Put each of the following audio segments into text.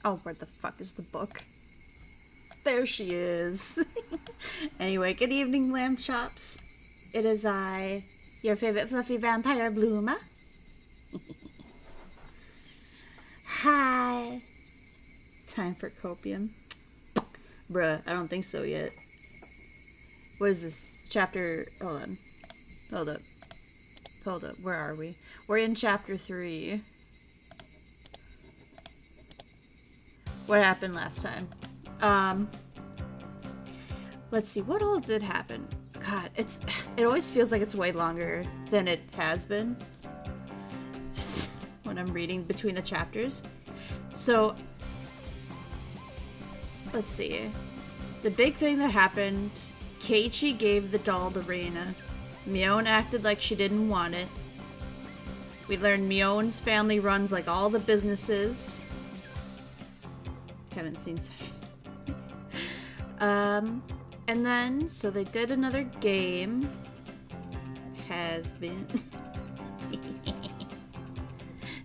Oh, where the fuck is the book? There she is. Anyway, good evening, lamb chops. It is I, your favorite fluffy vampire, Bloomer. Hi. Time for copium. Bruh, I don't think so yet. What is this? Chapter... Hold on. Hold up. Hold up. Where are we? We're in chapter 3. What happened last time? Let's see. What all did happen? God, it always feels like it's way longer than it has been when I'm reading between the chapters. So, let's see. The big thing that happened, Keiichi gave the doll to Reina. Mion acted like she didn't want it. We learned Mion's family runs like all the businesses. Haven't seen and then, so they did another game. Has been.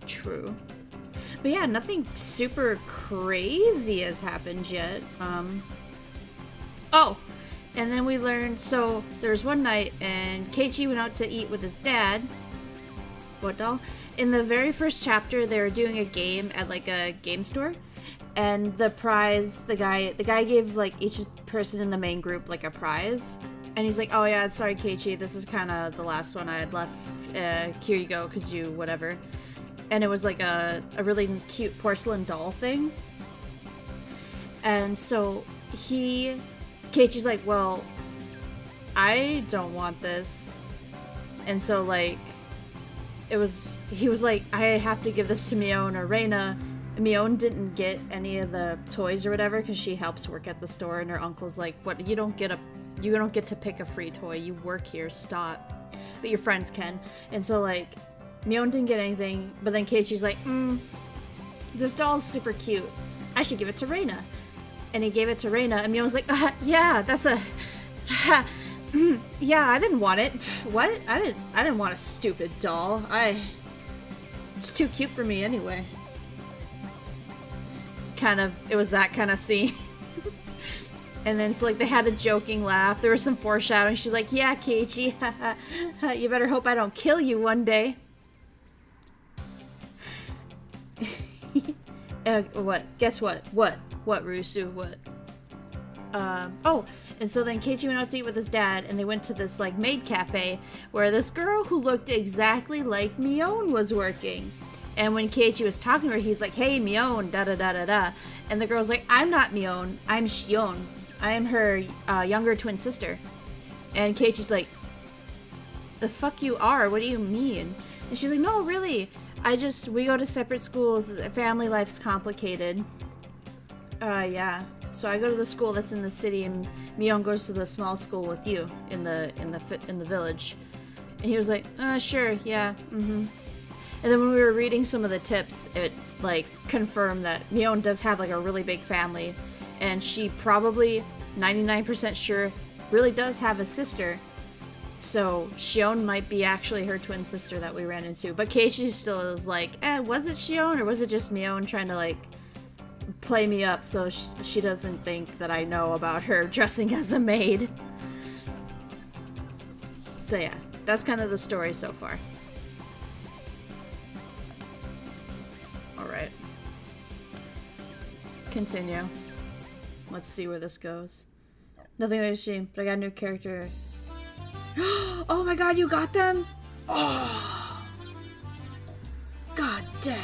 True. But yeah, nothing super crazy has happened yet. Oh! And then we learned, so there was one night and Keiichi went out to eat with his dad. What doll? In the very first chapter, they were doing a game at like a game store. And the prize, the guy gave like each person in the main group like a prize. And he's like, oh yeah, sorry Keiichi, this is kind of the last one I had left. Here you go, cause you whatever. And it was like a really cute porcelain doll thing. And so Keiichi's like, well, I don't want this. And so like, he was like, I have to give this to Mion or Reina. Mion didn't get any of the toys or whatever because she helps work at the store, and her uncle's like, what, you don't get to pick a free toy, you work here, stop. But your friends can. And so like, Mion didn't get anything, but then Keiichi's like, this doll's super cute, I should give it to Reina. And he gave it to Reina, and Mion's like, yeah, that's a yeah, I didn't want it. What? I didn't want a stupid doll. It's too cute for me anyway. It was that kind of scene. And then so like they had a joking laugh. There was some foreshadowing. She's like, yeah, Keiichi, you better hope I don't kill you one day. What? Guess what? What, Rusu? What? Oh, and so then Keiichi went out to eat with his dad, and they went to this like maid cafe where this girl who looked exactly like Mion was working. And when Keiichi was talking to her, he's like, hey, Mion, da-da-da-da-da. And the girl's like, I'm not Mion, I'm Shion. I am her younger twin sister. And Keiichi's like, the fuck you are? What do you mean? And she's like, no, really. We go to separate schools. Family life's complicated. Yeah. So I go to the school that's in the city, and Mion goes to the small school with you in the village. And he was like, sure, yeah, And then when we were reading some of the tips, it like confirmed that Mion does have like a really big family, and she probably 99% sure really does have a sister. So Shion might be actually her twin sister that we ran into. But Keiichi still is like, was it Shion or was it just Mion trying to like play me up so she doesn't think that I know about her dressing as a maid? So yeah, that's kind of the story so far. Alright. Continue. Let's see where this goes. Nothing like a shame, but I got a new character. Oh my god, you got them? Oh. God damn.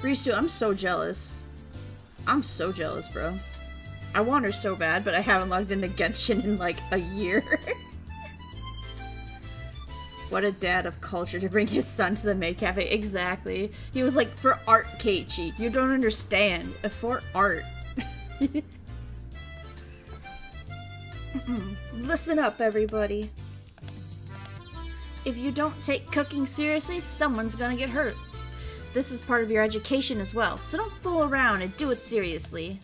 Risu, I'm so jealous. I'm so jealous, bro. I want her so bad, but I haven't logged into Genshin in like a year. What a dad of culture to bring his son to the maid cafe. Exactly. He was like, for art, Keiichi. You don't understand. For art. Listen up, everybody. If you don't take cooking seriously, someone's gonna get hurt. This is part of your education as well, so don't fool around and do it seriously.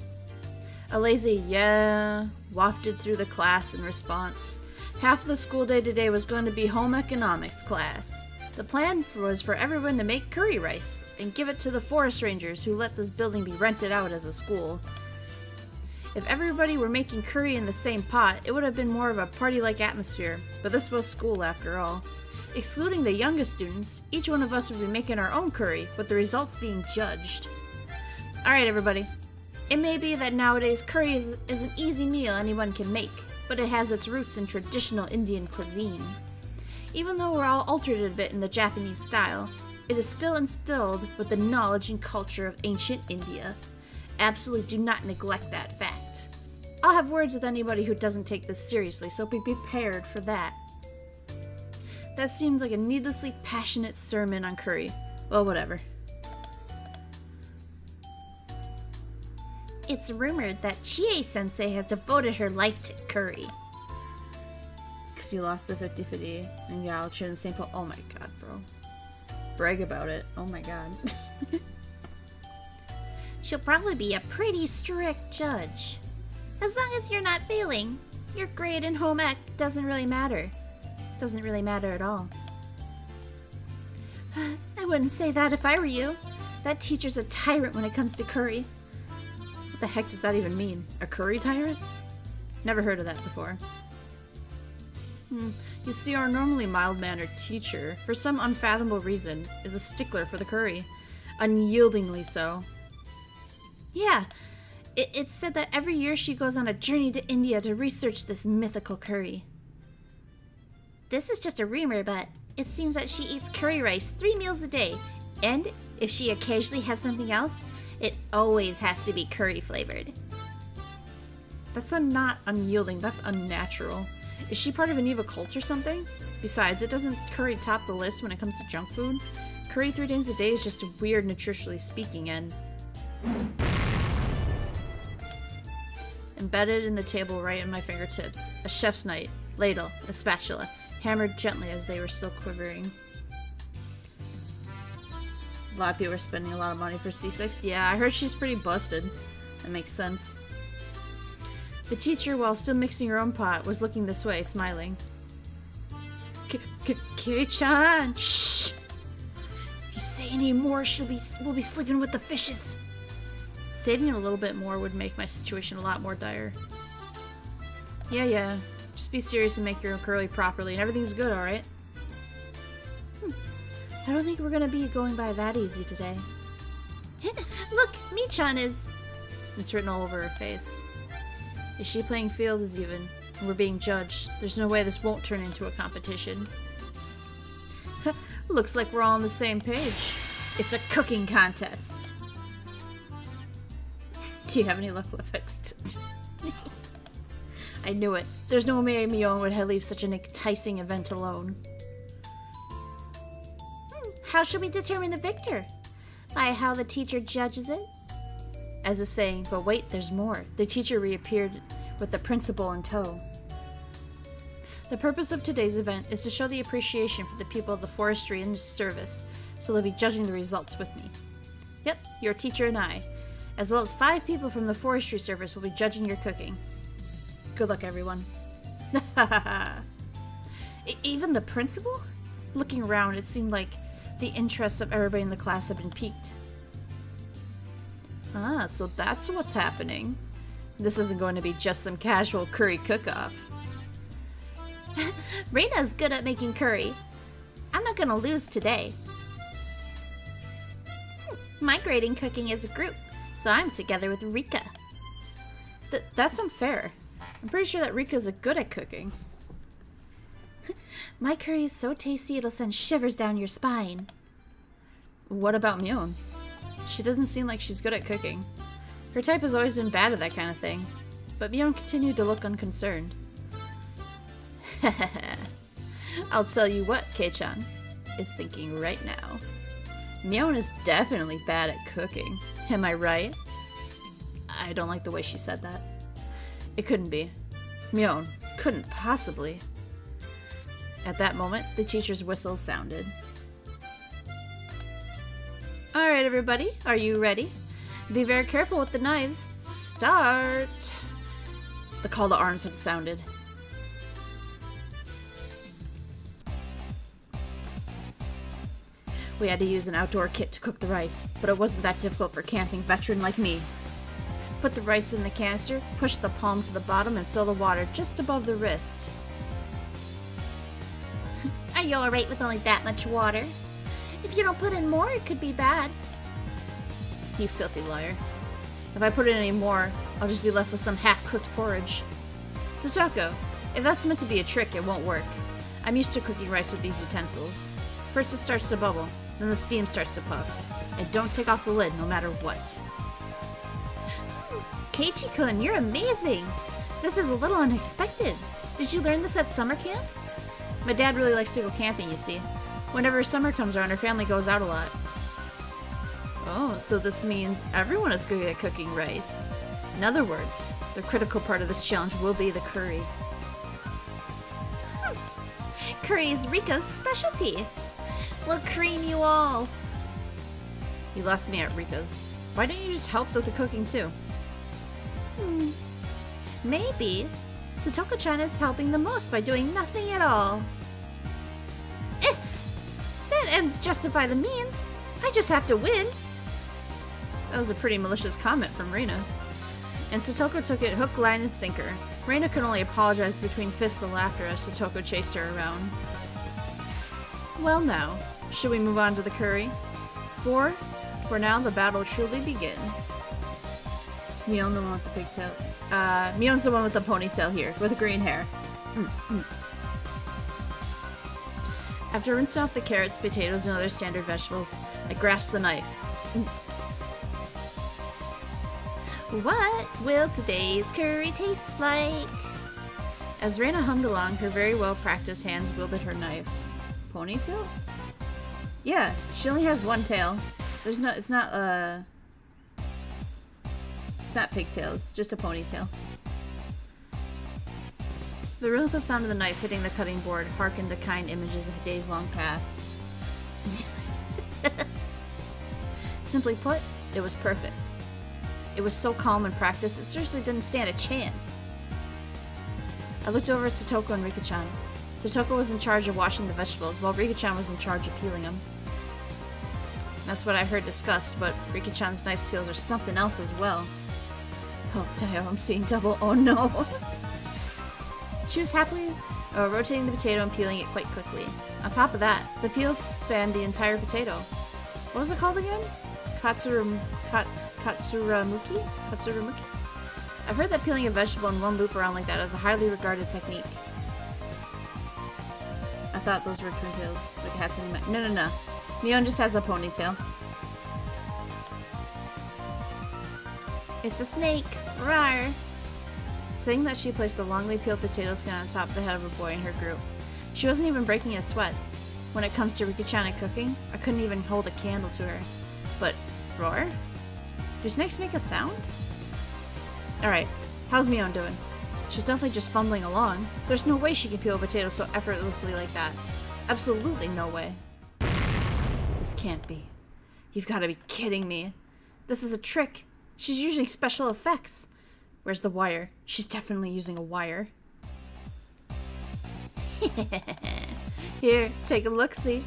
A lazy yeah wafted through the class in response. Half the school day today was going to be home economics class. The plan was for everyone to make curry rice and give it to the forest rangers who let this building be rented out as a school. If everybody were making curry in the same pot, it would have been more of a party-like atmosphere, but this was school after all. Excluding the youngest students, each one of us would be making our own curry, with the results being judged. Alright everybody, it may be that nowadays curry is an easy meal anyone can make, but it has its roots in traditional Indian cuisine. Even though we're all altered a bit in the Japanese style, it is still instilled with the knowledge and culture of ancient India. Absolutely do not neglect that fact. I'll have words with anybody who doesn't take this seriously, so be prepared for that. That seems like a needlessly passionate sermon on curry. Well, whatever. It's rumored that Chie-sensei has devoted her life to curry. Because you lost the 50-50 and Yao-chin and St. Paul. Oh my god, bro. Brag about it. Oh my god. She'll probably be a pretty strict judge. As long as you're not failing, your grade in home ec doesn't really matter. Doesn't really matter at all. I wouldn't say that if I were you. That teacher's a tyrant when it comes to curry. What the heck does that even mean? A curry tyrant? Never heard of that before. You see, our normally mild-mannered teacher, for some unfathomable reason, is a stickler for the curry. Unyieldingly so. Yeah, it's said that every year she goes on a journey to India to research this mythical curry. This is just a rumor, but it seems that she eats curry rice 3 meals a day, and if she occasionally has something else, it always has to be curry flavored. That's not unyielding, that's unnatural. Is she part of an evil cult or something? Besides, it doesn't curry top the list when it comes to junk food. Curry 3 times a day is just weird nutritionally speaking, and embedded in the table right at my fingertips, a chef's knife, ladle, a spatula, hammered gently as they were still quivering. A lot of people are spending a lot of money for C6. Yeah, I heard she's pretty busted. That makes sense. The teacher, while still mixing her own pot, was looking this way, smiling. Kei-chan! Shh! If you say any more, we'll be sleeping with the fishes. Saving it a little bit more would make my situation a lot more dire. Yeah. Just be serious and make your curly properly, and everything's good, alright? I don't think we're gonna be going by that easy today. Look, Mi-chan is... It's written all over her face. Is she playing fields even? And we're being judged. There's no way this won't turn into a competition. Looks like we're all on the same page. It's a cooking contest. Do you have any luck with it? I knew it. There's no way Mion would have leave such an enticing event alone. How should we determine the victor? By how the teacher judges it? As if saying, but wait, there's more. The teacher reappeared with the principal in tow. The purpose of today's event is to show the appreciation for the people of the forestry and service, so they'll be judging the results with me. Yep, your teacher and I, as well as 5 people from the forestry service will be judging your cooking. Good luck, everyone. Even the principal? Looking around, it seemed like the interests of everybody in the class had been piqued. Ah, so that's what's happening. This isn't going to be just some casual curry cook-off. Reina's good at making curry. I'm not gonna lose today. My grade in cooking is a group, so I'm together with Rika. That's unfair. I'm pretty sure that Rika's good at cooking. My curry is so tasty it'll send shivers down your spine. What about Mion? She doesn't seem like she's good at cooking. Her type has always been bad at that kind of thing. But Mion continued to look unconcerned. I'll tell you what Kei-chan is thinking right now. Mion is definitely bad at cooking. Am I right? I don't like the way she said that. It couldn't be. Mion couldn't possibly. At that moment, the teacher's whistle sounded. Alright everybody, are you ready? Be very careful with the knives. Start! The call to arms have sounded. We had to use an outdoor kit to cook the rice, but it wasn't that difficult for a camping veteran like me. Put the rice in the canister, push the palm to the bottom, and fill the water just above the wrist. Are you alright with only that much water? If you don't put in more, it could be bad. You filthy liar. If I put in any more, I'll just be left with some half-cooked porridge. Satoko, if that's meant to be a trick, it won't work. I'm used to cooking rice with these utensils. First it starts to bubble, then the steam starts to puff. And don't take off the lid, no matter what. Keiichi-kun, you're amazing! This is a little unexpected. Did you learn this at summer camp? My dad really likes to go camping, you see. Whenever summer comes around, our family goes out a lot. Oh, so this means everyone is good at cooking rice. In other words, the critical part of this challenge will be the curry. Curry is Rika's specialty. We'll cream you all. You lost me at Rika's. Why don't you just help with the cooking too? Maybe. Satoko-chan is helping the most by doing nothing at all. That ends justify the means. I just have to win. That was a pretty malicious comment from Reina. And Satoko took it hook, line, and sinker. Reina could only apologize between fists of laughter as Satoko chased her around. Well now, should we move on to the curry? For now, the battle truly begins. Is Mion the one with the pigtail? Mion's the one with the ponytail here, with the green hair. After rinsing off the carrots, potatoes, and other standard vegetables, I grasped the knife. What will today's curry taste like? As Reina hummed along, her very well-practiced hands wielded her knife. Ponytail? Yeah, she only has one tail. It's not pigtails, just a ponytail. The rhythmical sound of the knife hitting the cutting board harkened to kind images of days long past. Simply put, it was perfect. It was so calm and practiced, it seriously didn't stand a chance. I looked over at Satoko and Rika-chan. Satoko was in charge of washing the vegetables, while Rika-chan was in charge of peeling them. That's what I heard discussed, but Rika-chan's knife skills are something else as well. Oh, Dio, I'm seeing double. Oh no! She was happily rotating the potato and peeling it quite quickly. On top of that, the peels spanned the entire potato. What was it called again? Katsuramuki? I've heard that peeling a vegetable in one loop around like that is a highly regarded technique. I thought those were ponytails. Like Hatsune. No. Mion just has a ponytail. It's a snake! Rawr! Saying that, she placed a longly peeled potato skin on top of the head of a boy in her group. She wasn't even breaking a sweat. When it comes to Rika-chan and cooking, I couldn't even hold a candle to her. But, roar? Do snakes make a sound? Alright, how's Mion doing? She's definitely just fumbling along. There's no way she can peel a potato so effortlessly like that. Absolutely no way. This can't be. You've got to be kidding me. This is a trick. She's using special effects. Where's the wire? She's definitely using a wire. Here, take a look-see.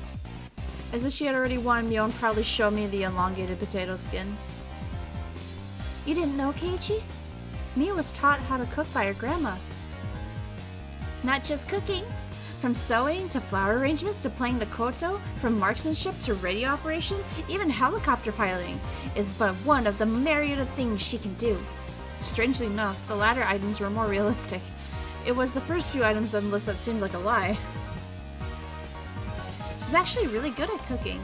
As if she had already won, Mion proudly showed me the elongated potato skin. You didn't know, Keiichi? Mia was taught how to cook by her grandma. Not just cooking. From sewing to flower arrangements to playing the koto, from marksmanship to radio operation, even helicopter piloting is but one of the myriad of things she can do. Strangely enough, the latter items were more realistic. It was the first few items on the list that seemed like a lie. She's actually really good at cooking.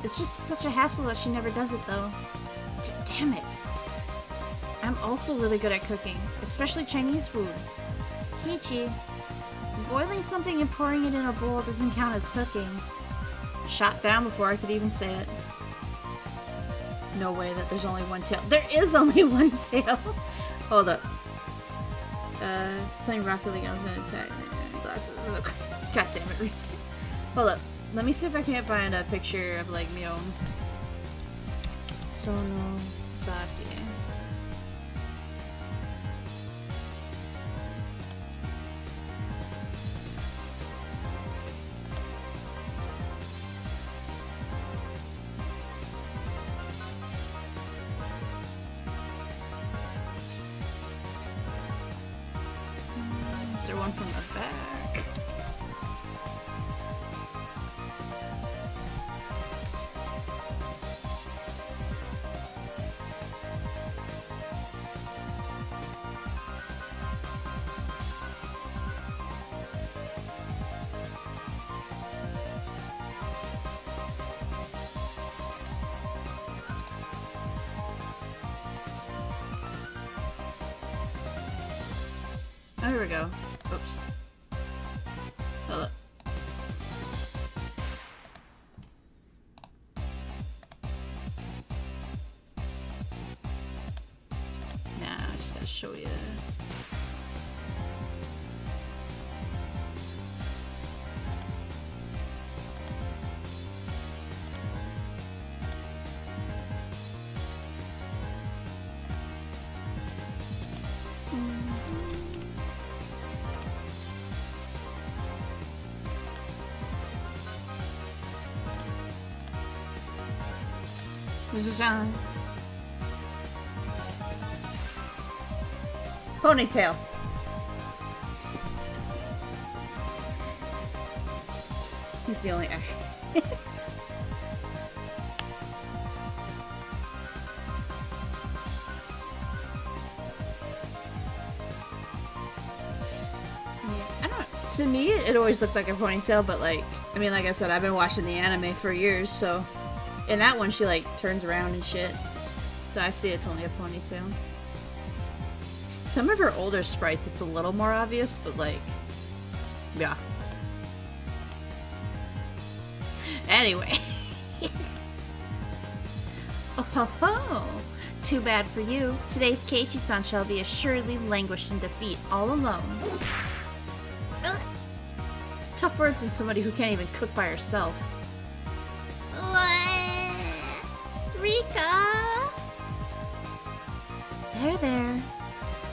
It's just such a hassle that she never does it though. Damn it. I'm also really good at cooking, especially Chinese food. Keiichi, boiling something and pouring it in a bowl doesn't count as cooking. Shot down before I could even say it. No way that there's only one tail. There is only one tail! Hold up. Playing Rocket League, I was gonna attack glasses. Okay. God damn it, Reese. Hold up. Let me see if I can't find a picture of, like, Mion. Sono Zaki. Is there one from the back? Oh, here we go. Oops. Hold up. Nah, I just gotta show you. This is on ponytail. He's the only To me, it always looked like a ponytail, but like, I mean, like I said, I've been watching the anime for years, so in that one, she like turns around and shit. So I see it's only a ponytail. Some of her older sprites, it's a little more obvious, but like, yeah. Anyway. Oh ho ho! Too bad for you. Today's Keiichi-san shall be assuredly languished in defeat all alone. Ugh. Tough words to somebody who can't even cook by herself. Rika! There.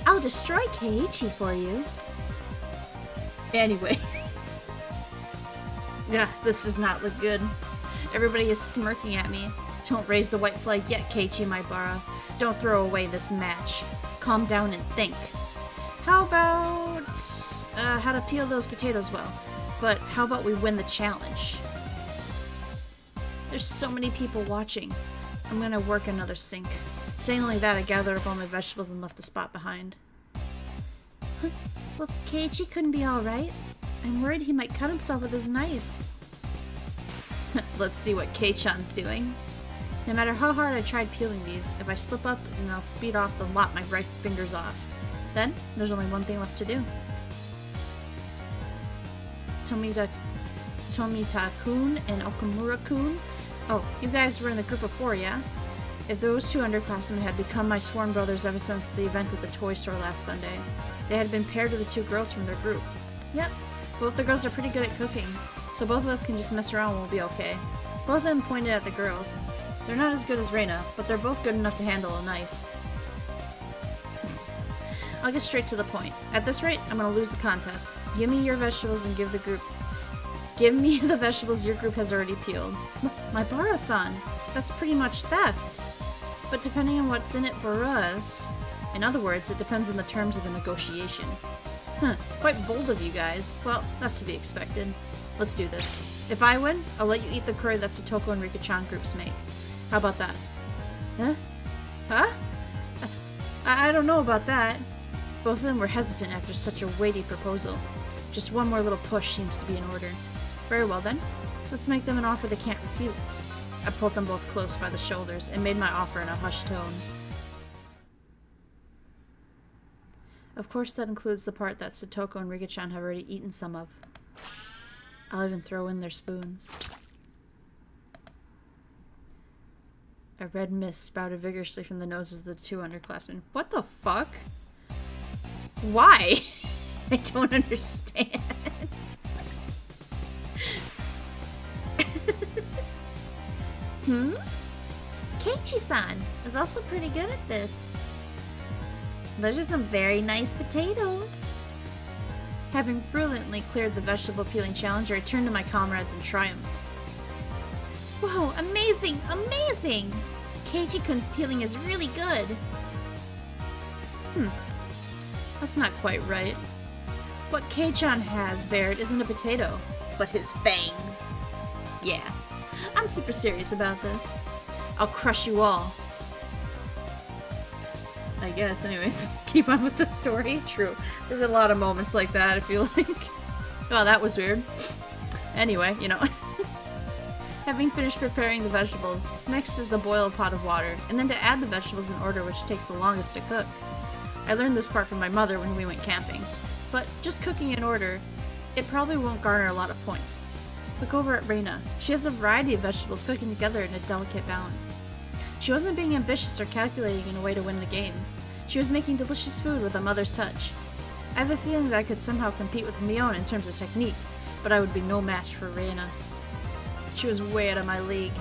I'll destroy Keiichi for you. Anyway. Yeah, this does not look good. Everybody is smirking at me. Don't raise the white flag yet, Keiichi Maibara. Don't throw away this match. Calm down and think. How about... how to peel those potatoes well. But how about we win the challenge? There's so many people watching. I'm gonna work another sink. Saying only that, I gathered up all my vegetables and left the spot behind. Well, Keiichi couldn't be alright. I'm worried he might cut himself with his knife. Let's see what Kei-chan's doing. No matter how hard I tried peeling these, if I slip up, then I'll speed off the lop my right fingers off. Then, there's only one thing left to do. Tomita-kun and Okumura-kun? Oh, you guys were in the group of 4, yeah? If those two underclassmen had become my sworn brothers ever since the event at the toy store last Sunday. They had been paired with the 2 girls from their group. Yep, both the girls are pretty good at cooking, so both of us can just mess around and we'll be okay. Both of them pointed at the girls. They're not as good as Reina, but they're both good enough to handle a knife. I'll get straight to the point. At this rate, I'm gonna lose the contest. Give me your vegetables and give me the vegetables your group has already peeled. Maibara-san, that's pretty much theft. But depending on what's in it for us... In other words, it depends on the terms of the negotiation. Huh, quite bold of you guys. Well, that's to be expected. Let's do this. If I win, I'll let you eat the curry that Satoko and Rika-chan groups make. How about that? Huh? Huh? I don't know about that. Both of them were hesitant after such a weighty proposal. Just one more little push seems to be in order. Very well then. Let's make them an offer they can't refuse. I pulled them both close by the shoulders and made my offer in a hushed tone. Of course that includes the part that Satoko and Rika-chan have already eaten some of. I'll even throw in their spoons. A red mist sprouted vigorously from the noses of the 2 underclassmen. What the fuck? Why? I don't understand. Keiichi-san is also pretty good at this. Those are some very nice potatoes. Having brilliantly cleared the vegetable peeling challenge, I turned to my comrades in triumph. Whoa, amazing! Amazing! Keiichi-kun's peeling is really good. That's not quite right. What Kei-chan has, Baird, isn't a potato, but his fangs. Yeah, I'm super serious about this. I'll crush you all. I guess, anyways, keep on with the story. True. There's a lot of moments like that, I feel like. Oh, that was weird. Anyway, you know. Having finished preparing the vegetables, next is to boil a pot of water, and then to add the vegetables in order, which takes the longest to cook. I learned this part from my mother when we went camping. But just cooking in order, it probably won't garner a lot of points. Look over at Reina. She has a variety of vegetables cooking together in a delicate balance. She wasn't being ambitious or calculating in a way to win the game. She was making delicious food with a mother's touch. I have a feeling that I could somehow compete with Mion in terms of technique, but I would be no match for Reina. She was way out of my league.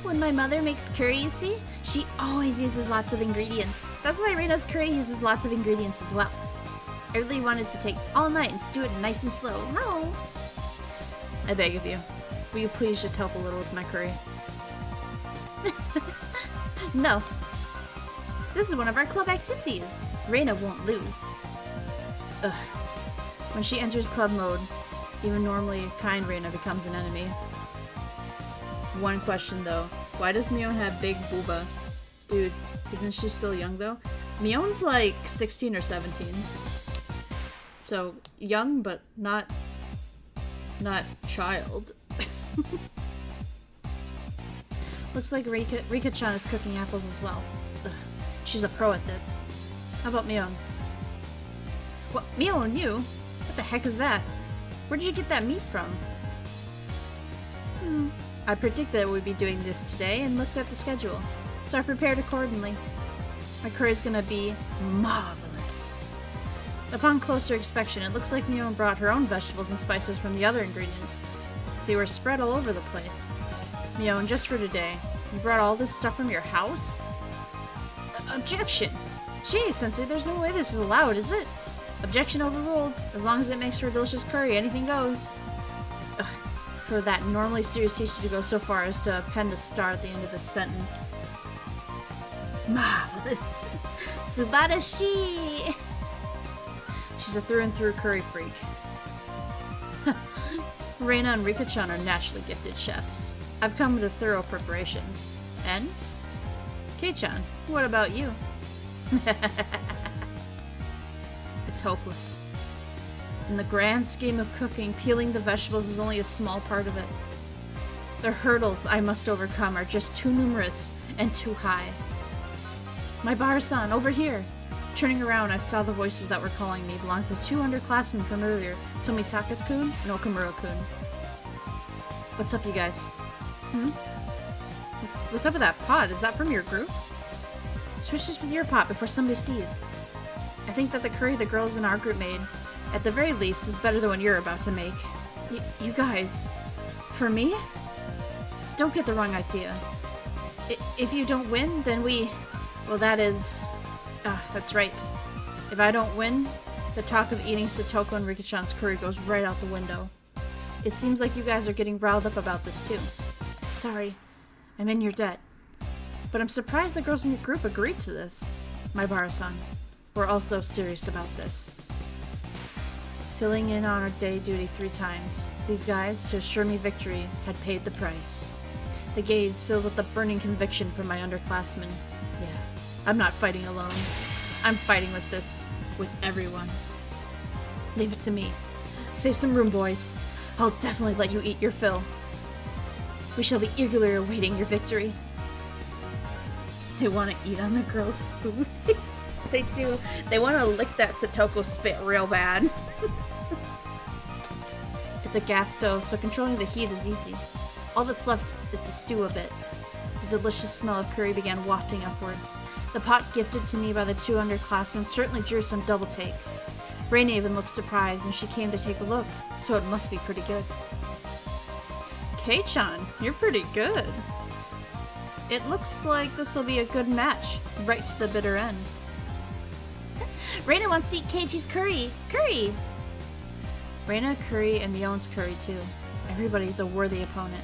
When my mother makes curry, you see, she always uses lots of ingredients. That's why Reina's curry uses lots of ingredients as well. I really wanted to take all night and stew it nice and slow. No. I beg of you. Will you please just help a little with my curry? No. This is one of our club activities. Reina won't lose. Ugh. When she enters club mode, even normally kind Reina becomes an enemy. One question though. Why does Mion have big booba? Dude, isn't she still young though? Mion's like 16 or 17. So, young but not child. Looks like Rika-chan is cooking apples as well. Ugh, she's a pro at this. How about Mion? What? Mion, you? What the heck is that? Where did you get that meat from? I predicted we'd be doing this today and looked at the schedule, so I prepared accordingly. My curry's gonna be marvelous. Upon closer inspection, it looks like Mion brought her own vegetables and spices from the other ingredients. They were spread all over the place. Mion, just for today, you brought all this stuff from your house? Objection! Gee, Sensei, there's no way this is allowed, is it? Objection overruled. As long as it makes for a delicious curry, anything goes. Ugh, for that normally serious teacher to go so far as to append a star at the end of the sentence. Marvelous. Subarashi! She's a through-and-through curry freak. Reina and Rika-chan are naturally gifted chefs. I've come to thorough preparations. And? Kei-chan, what about you? It's hopeless. In the grand scheme of cooking, peeling the vegetables is only a small part of it. The hurdles I must overcome are just too numerous and too high. My bar-san, over here! Turning around, I saw the voices that were calling me belonged to the two underclassmen from earlier, Tomitaka-kun and Okamura-kun. What's up, you guys? What's up with that pot? Is that from your group? Switch this with your pot before somebody sees. I think that the curry the girls in our group made, at the very least, is better than what you're about to make. You guys... For me? Don't get the wrong idea. If you don't win, then we... Well, that is... that's right. If I don't win, the talk of eating Satoko and Rika-chan's curry goes right out the window. It seems like you guys are getting riled up about this too. Sorry, I'm in your debt. But I'm surprised the girls in your group agreed to this. My Bara-san, we're also serious about this. Filling in on our day duty 3 times, these guys, to assure me victory, had paid the price. The gaze filled with the burning conviction from my underclassmen. Yeah, I'm not fighting alone. I'm fighting with this, with everyone. Leave it to me. Save some room, boys. I'll definitely let you eat your fill. We shall be eagerly awaiting your victory. They want to eat on the girl's spoon. They do. They want to lick that Satoko spit real bad. It's a gas stove, so controlling the heat is easy. All that's left is to stew a bit. The delicious smell of curry began wafting upwards. The pot gifted to me by the 2 underclassmen certainly drew some double takes. Reina even looked surprised when she came to take a look, so it must be pretty good. Kei-chan, you're pretty good. It looks like this will be a good match, right to the bitter end. Reina wants to eat Keiichi's curry! Curry! Reina curry and Mion's curry too. Everybody's a worthy opponent.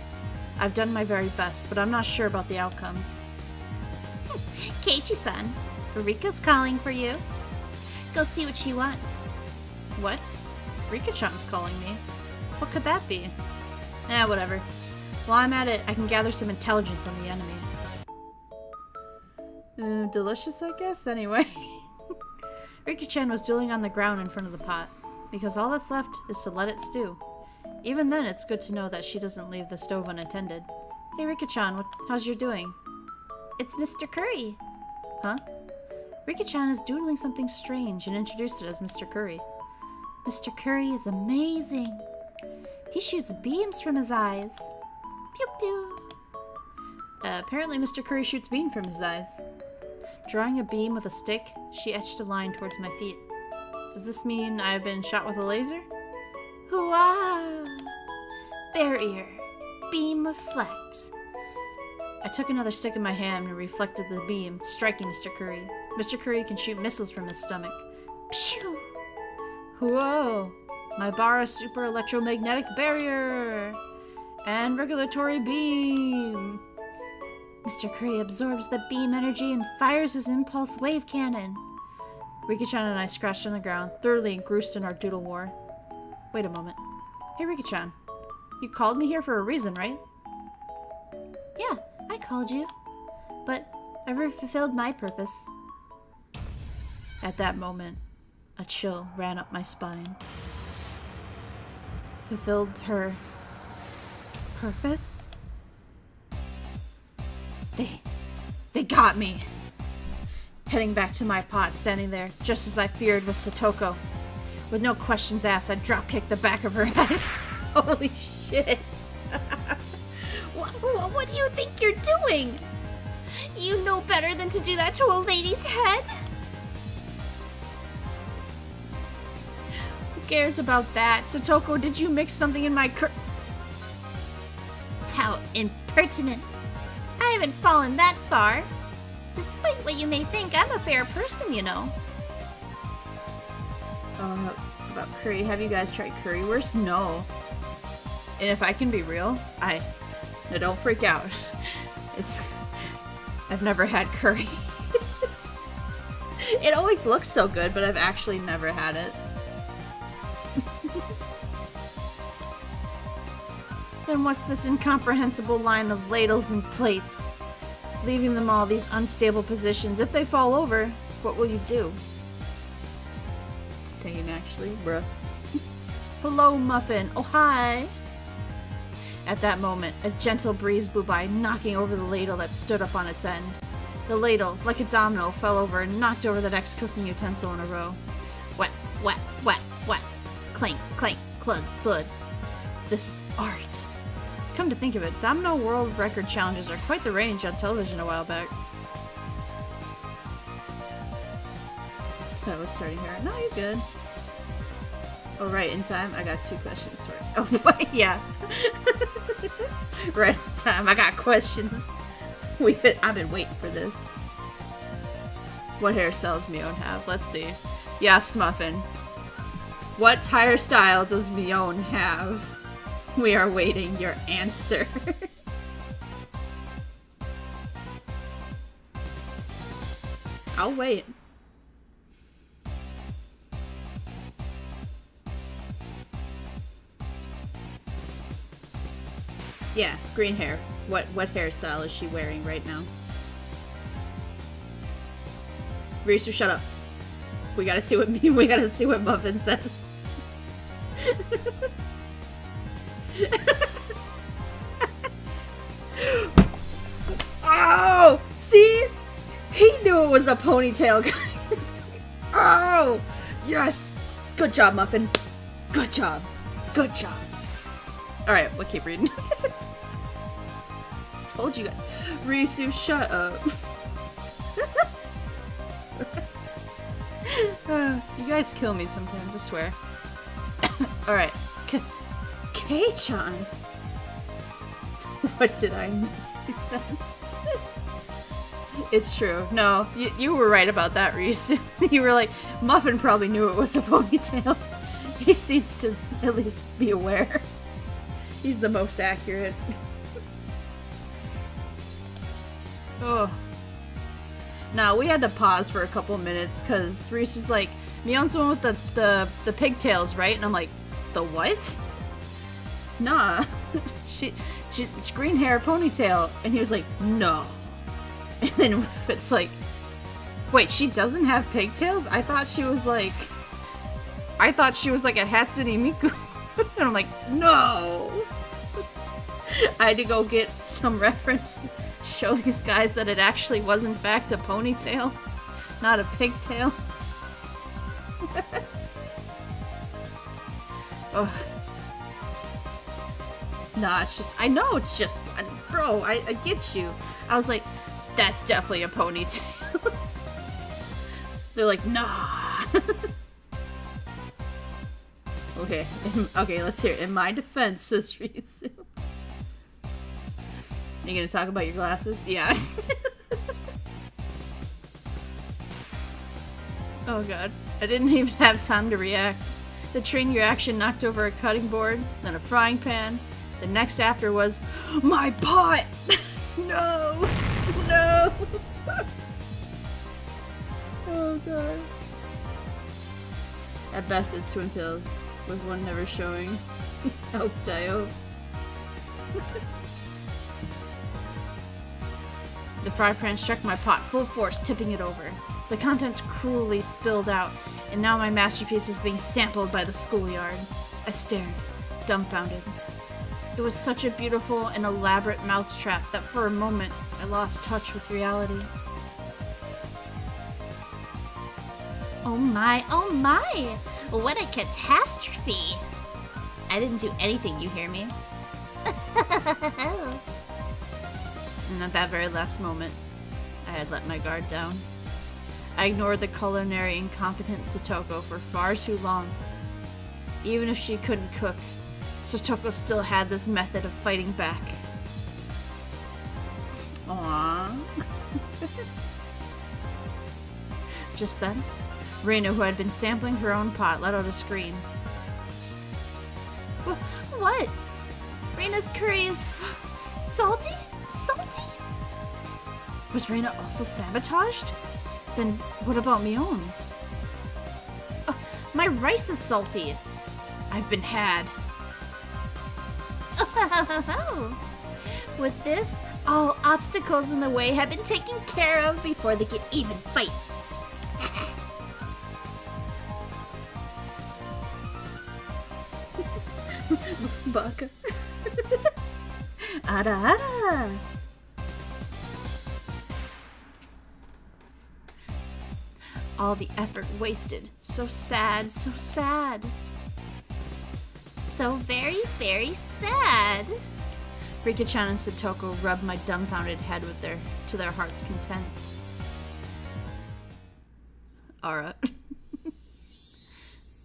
I've done my very best, but I'm not sure about the outcome. Keiichi-san, Rika's calling for you. Go see what she wants. What? Rika-chan's calling me. What could that be? Eh, whatever. While I'm at it, I can gather some intelligence on the enemy. Delicious, I guess? Anyway. Rika-chan was drooling on the ground in front of the pot, because all that's left is to let it stew. Even then, it's good to know that she doesn't leave the stove unattended. Hey Rika-chan, how's your doing? It's Mr. Curry. Huh? Rika-chan is doodling something strange and introduced it as Mr. Curry. Mr. Curry is amazing. He shoots beams from his eyes. Pew pew. Apparently Mr. Curry shoots beam from his eyes. Drawing a beam with a stick, she etched a line towards my feet. Does this mean I have been shot with a laser? Hooah! Barrier. Beam reflect. I took another stick in my hand and reflected the beam, striking Mr. Curry. Mr. Curry can shoot missiles from his stomach. Pshoo! Whoa! My Bara super electromagnetic barrier! And regulatory beam! Mr. Curry absorbs the beam energy and fires his impulse wave cannon. Rika-chan and I scratched on the ground, thoroughly engrossed in our doodle war. Wait a moment. Hey Rika-chan, you called me here for a reason, right? Yeah, I called you. But I've fulfilled my purpose. At that moment, a chill ran up my spine. Fulfilled her purpose? They got me. Heading back to my pot, standing there, just as I feared, was Satoko. With no questions asked, I drop-kicked the back of her head. Holy shit. What do you think you're doing? You know better than to do that to a lady's head? Who cares about that? Satoko, did you mix something in my How impertinent. I haven't fallen that far. Despite what you may think, I'm a fair person, you know. About curry. Have you guys tried currywurst? No. And if I can be real, now don't freak out. I've never had curry. It always looks so good, but I've actually never had it. Then what's this incomprehensible line of ladles and plates? Leaving them all these unstable positions. If they fall over, what will you do? Same, actually, bruh. Hello, Muffin. Oh, hi. At that moment, a gentle breeze blew by, knocking over the ladle that stood up on its end. The ladle, like a domino, fell over and knocked over the next cooking utensil in a row. Wet, wet, wet, wet. Clank, clank, clud, thud. This is art. Come to think of it, Domino World Record challenges are quite the range on television a while back. That was starting here. No, you're good. Oh, right, in time? I got 2 questions for it. Oh, what? Yeah. Right in time, I got questions. I've been waiting for this. What hairstyles Mion have? Let's see. Yes, Muffin. What hairstyle does Mion have? We are waiting your answer. I'll wait. Yeah, green hair. What hairstyle is she wearing right now? Risu, shut up. We gotta see what Muffin says. Oh! See? He knew it was a ponytail, guys. Oh! Yes! Good job, Muffin. Good job. Good job. Alright, we'll keep reading. Told you guys. Risu, shut up. You guys kill me sometimes, I swear. Alright. Kei-chan? What did I miss? He says. It's true. No, you were right about that, Risu. You were like, Muffin probably knew it was a ponytail. He seems to at least be aware. He's the most accurate. Oh. No, we had to pause for a couple minutes because Reese's like, Mion's the one with the pigtails, right? And I'm like, the what? Nah. she green hair, ponytail. And he was like, no. And then it's like, wait, she doesn't have pigtails? I thought she was like a Hatsune Miku. And I'm like, no. I had to go get some reference, show these guys that it actually was in fact a ponytail, not a pigtail. Oh. Nah, it's just, I know it's just one. Bro, I get you. I was like, that's definitely a ponytail. They're like, nah. Okay, let's hear it. In my defense, says Rizu. You gonna talk about your glasses? Yeah. Oh god. I didn't even have time to react. The train reaction knocked over a cutting board, then a frying pan. The next after was, my pot! No! No! Oh god. At best, it's Twin Tails, with one never showing. Oh, Dio. The fry pan struck my pot full force, tipping it over. The contents cruelly spilled out, and now my masterpiece was being sampled by the schoolyard. I stared, dumbfounded. It was such a beautiful and elaborate mousetrap that for a moment I lost touch with reality. Oh my, what a catastrophe. I didn't do anything, you hear me? And at that very last moment, I had let my guard down. I ignored the culinary incompetent Satoko for far too long. Even if she couldn't cook, Satoko still had this method of fighting back. Aww. Just then, Reina, who had been sampling her own pot, let out a scream. What? Reina's curry is salty? Salty? Was Reina also sabotaged? Then what about Mion? My rice is salty. I've been had. With this, all obstacles in the way have been taken care of before they can even fight. Baka. Ara ara. All the effort wasted. So sad, so sad. So very, very sad. Rika-chan and Satoko rubbed my dumbfounded head to their heart's content. Ara.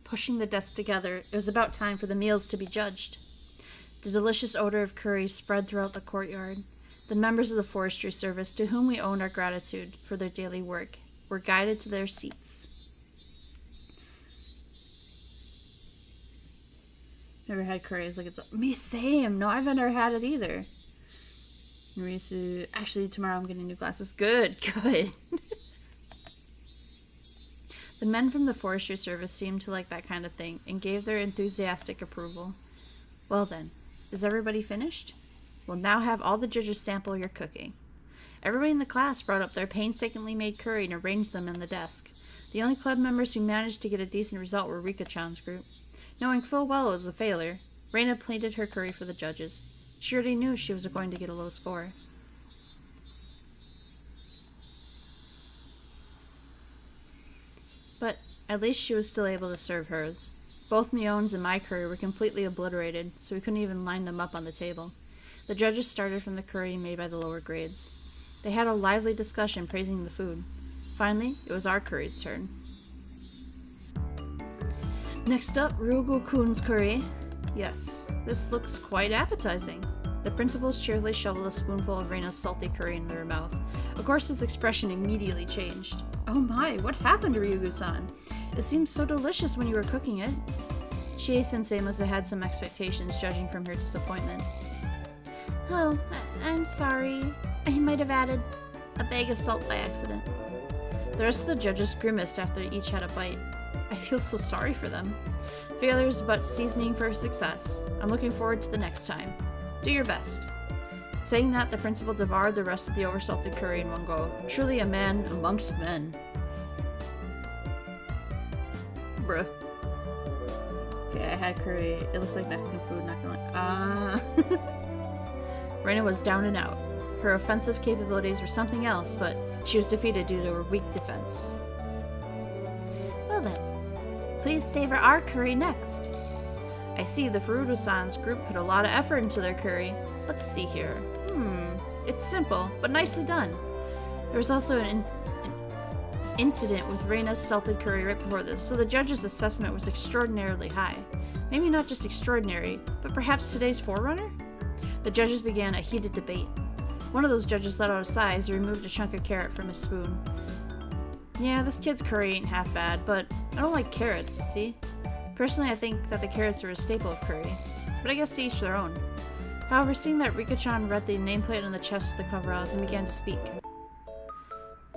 Pushing the desks together, it was about time for the meals to be judged. The delicious odor of curry spread throughout the courtyard. The members of the forestry service, to whom we owed our gratitude for their daily work, were guided to their seats. Never had curry. It's like it's me same. No, I've never had it either. Risu, actually tomorrow I'm getting new glasses. Good. The men from the forestry service seemed to like that kind of thing and gave their enthusiastic approval. Well then, is everybody finished? We'll now have all the judges sample your cooking. Everybody in the class brought up their painstakingly made curry and arranged them in the desk. The only club members who managed to get a decent result were Rika-chan's group. Knowing full well it was a failure, Reina plated her curry for the judges. She already knew she was going to get a low score. But at least she was still able to serve hers. Both Mion's and my curry were completely obliterated, so we couldn't even line them up on the table. The judges started from the curry made by the lower grades. They had a lively discussion praising the food. Finally, it was our curry's turn. Next up, Ryugu-kun's curry. Yes, this looks quite appetizing. The principals cheerfully shoveled a spoonful of Reina's salty curry into their mouth. Of course, his expression immediately changed. Oh my, what happened to Ryugu-san? It seemed so delicious when you were cooking it. Chie-sensei must have had some expectations, judging from her disappointment. Oh, I'm sorry. I might have added a bag of salt by accident. The rest of the judges grimaced after each had a bite. I feel so sorry for them. Failure is but seasoning for success. I'm looking forward to the next time. Do your best. Saying that, the principal devoured the rest of the oversalted curry in one go. Truly a man amongst men. Bruh. Okay, I had curry. It looks like Mexican food, not gonna lie. Reina was down and out. Her offensive capabilities were something else, but she was defeated due to her weak defense. Well then, please savor our curry next. I see the Furudo-san's group put a lot of effort into their curry. Let's see here. It's simple, but nicely done. There was also an incident with Reina's salted curry right before this, so the judge's assessment was extraordinarily high. Maybe not just extraordinary, but perhaps today's forerunner? The judges began a heated debate. One of those judges let out a sigh as he removed a chunk of carrot from his spoon. Yeah, this kid's curry ain't half bad, but I don't like carrots, you see? Personally, I think that the carrots are a staple of curry, but I guess to each their own. However, seeing that Rika-chan read the nameplate on the chest of the coveralls and began to speak.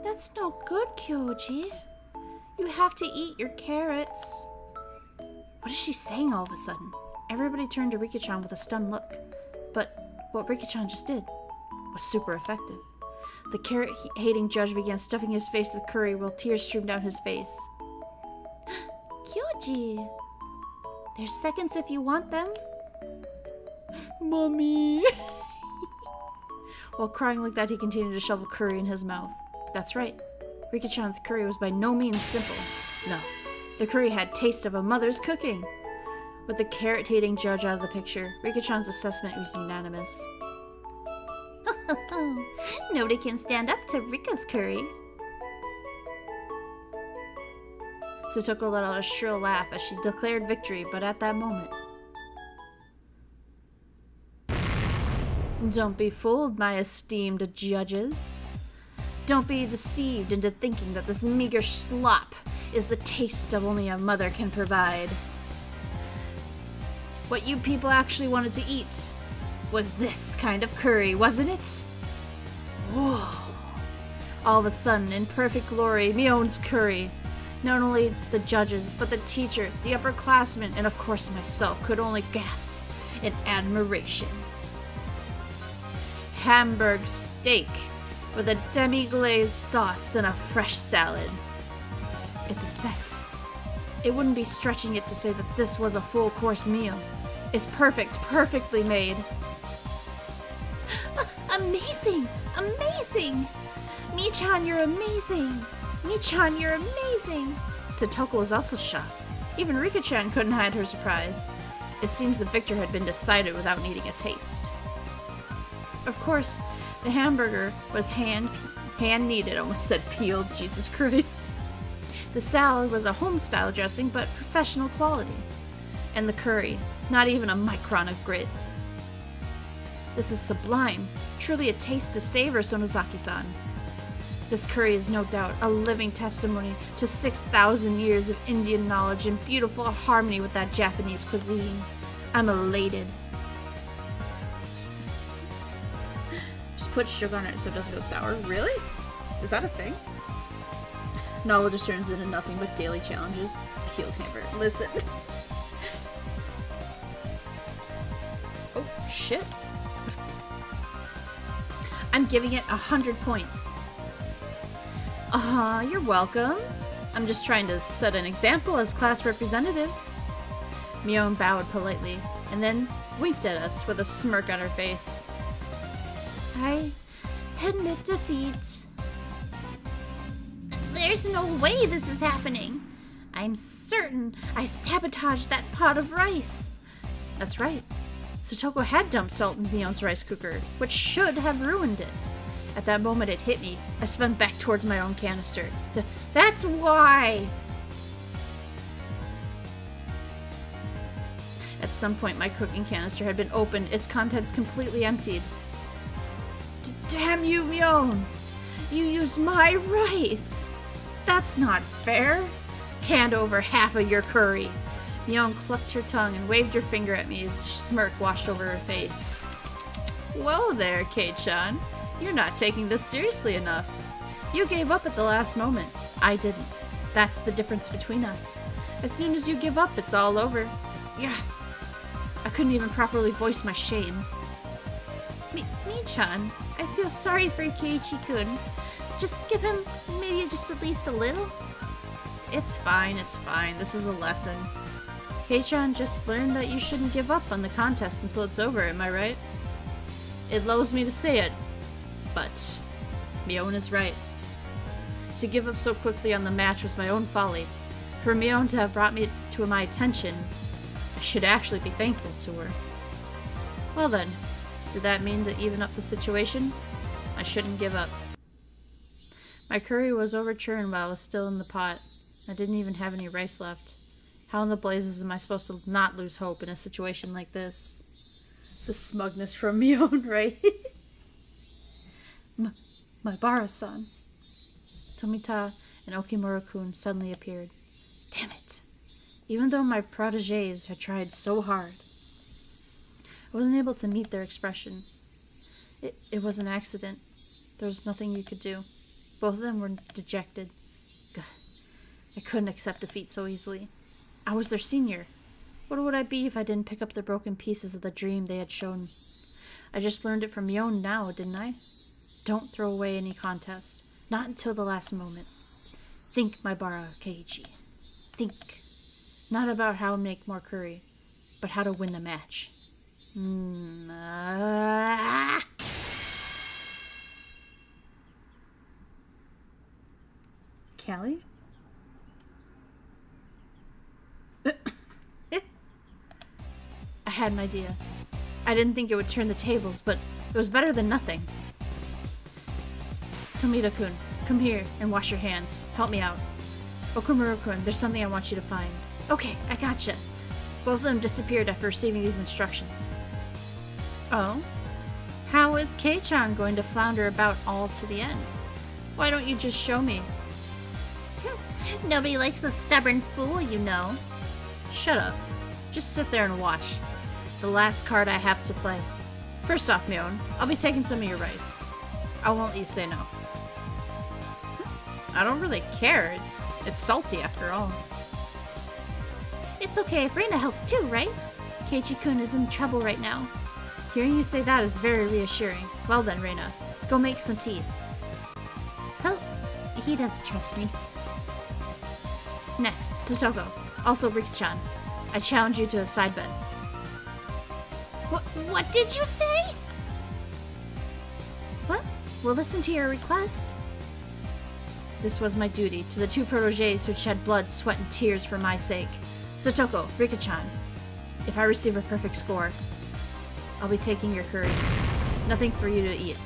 That's no good, Kyoji. You have to eat your carrots. What is she saying all of a sudden? Everybody turned to Rika-chan with a stunned look. But what Rika-chan just did was super effective. The carrot-hating judge began stuffing his face with curry while tears streamed down his face. Kyoji, there's seconds if you want them. Mommy. While crying like that, he continued to shovel curry in his mouth. That's right. Rika-chan's curry was by no means simple. No, the curry had taste of a mother's cooking. With the carrot-hating judge out of the picture, Rika-chan's assessment was unanimous. Nobody can stand up to Rika's curry. Satoko let out a shrill laugh as she declared victory, but at that moment... Don't be fooled, my esteemed judges. Don't be deceived into thinking that this meager slop is the taste of only a mother can provide. What you people actually wanted to eat was this kind of curry, wasn't it? Whoa. All of a sudden, in perfect glory, Mion's curry. Not only the judges, but the teacher, the upperclassmen, and of course myself could only gasp in admiration. Hamburg steak with a demi-glazed sauce and a fresh salad. It's a set. It wouldn't be stretching it to say that this was a full-course meal. It's perfect, perfectly made. Amazing! Amazing! Mi-chan, you're amazing! Mi-chan, you're amazing! Satoko was also shocked. Even Rika-chan couldn't hide her surprise. It seems the victor had been decided without needing a taste. Of course, the hamburger was hand-kneaded, almost said peeled, Jesus Christ. The salad was a home-style dressing, but professional quality. And the curry, not even a micron of grit. This is sublime, truly a taste to savor, Sonozaki-san. This curry is no doubt a living testimony to 6,000 years of Indian knowledge and beautiful harmony with that Japanese cuisine. I'm elated. Just put sugar on it so it doesn't go sour. Really? Is that a thing? Knowledge just turns into nothing but daily challenges. Peeled hamburger. Listen. Oh, shit. I'm giving it 100 points. You're welcome. I'm just trying to set an example as class representative. Mion bowed politely, and then winked at us with a smirk on her face. I admit defeat. There's no way this is happening. I'm certain I sabotaged that pot of rice. That's right. Satoko had dumped salt in Mion's rice cooker, which should have ruined it. At that moment it hit me. I spun back towards my own canister. That's why! At some point my cooking canister had been opened, its contents completely emptied. Damn you, Mion! You used my rice! That's not fair! Hand over half of your curry! Mion clucked her tongue and waved her finger at me as a smirk washed over her face. Whoa there, Kei-chan. You're not taking this seriously enough. You gave up at the last moment. I didn't. That's the difference between us. As soon as you give up, it's all over. Yeah. I couldn't even properly voice my shame. Mi-chan, I feel sorry for Keiichi-kun. Just give him maybe just at least a little. It's fine, it's fine. This is a lesson. Kei-chan just learned that you shouldn't give up on the contest until it's over, am I right? It lows me to say it, but Mion is right. To give up so quickly on the match was my own folly. For Mion to have brought me to my attention, I should actually be thankful to her. Well then, did that mean to even up the situation? I shouldn't give up. My curry was overturned while I was still in the pot. I didn't even have any rice left. How in the blazes am I supposed to not lose hope in a situation like this? The smugness from Mion, right? My Bara-san. Tomita and Okimura-kun suddenly appeared. Damn it. Even though my protégés had tried so hard, I wasn't able to meet their expression. It was an accident. There was nothing you could do. Both of them were dejected. God, I couldn't accept defeat so easily. I was their senior. What would I be if I didn't pick up the broken pieces of the dream they had shown? I just learned it from Mion now, didn't I? Don't throw away any contest. Not until the last moment. Think, my Bara Keiichi. Think. Not about how to make more curry, but how to win the match. Callie? I had an idea. I didn't think it would turn the tables, but it was better than nothing. Tomita-kun, come here and wash your hands. Help me out. Okumura-kun, there's something I want you to find. Okay, I gotcha. Both of them disappeared after receiving these instructions. Oh? How is Kei-chan going to flounder about all to the end? Why don't you just show me? Nobody likes a stubborn fool, you know. Shut up. Just sit there and watch. The last card I have to play. First off, Mion, I'll be taking some of your rice. I won't let you say no. I don't really care. It's salty after all. It's okay if Reina helps too, right? Keiichi-kun is in trouble right now. Hearing you say that is very reassuring. Well then, Reina, go make some tea. Hell, he doesn't trust me. Next, Sotoko. Also Rika-chan. I challenge you to a side bet. What did you say? What? We'll listen to your request. This was my duty to the two protégés who shed blood, sweat, and tears for my sake. Sotoko, Rika-chan. If I receive a perfect score, I'll be taking your curry. Nothing for you to eat.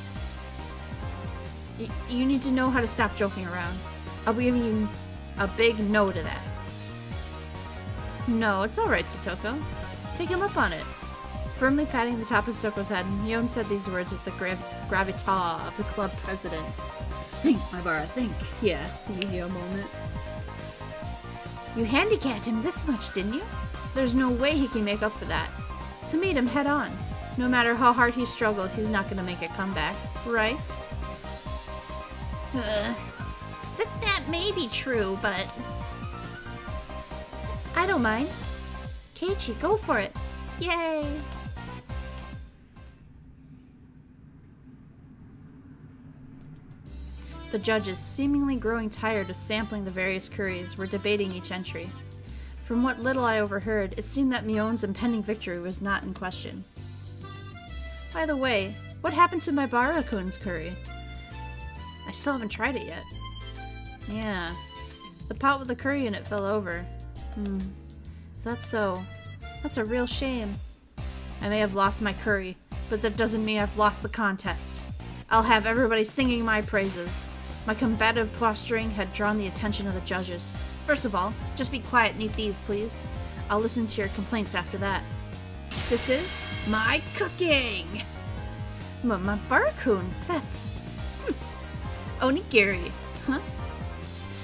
You need to know how to stop joking around. I'll be giving you a big no to that. No, it's alright, Sotoko. Take him up on it. Firmly patting the top of Sotoko's head, Mion said these words with the gravitas of the club president. Think, my Bara, think. Yeah, Yu-Gi-Oh moment. You handicapped him this much, didn't you? There's no way he can make up for that. So meet him head on. No matter how hard he struggles, he's not gonna make a comeback, right? That may be true, but... I don't mind. Keiichi, go for it. Yay! The judges, seemingly growing tired of sampling the various curries, were debating each entry. From what little I overheard, it seemed that Mion's impending victory was not in question. By the way, what happened to my Bara-kun's curry? I still haven't tried it yet. Yeah, the pot with the curry in it fell over. Is that so? That's a real shame. I may have lost my curry, but that doesn't mean I've lost the contest. I'll have everybody singing my praises. My combative posturing had drawn the attention of the judges. First of all, just be quiet and eat these, please. I'll listen to your complaints after that. This is my cooking! My Bara-kun, that's... onigiri, huh?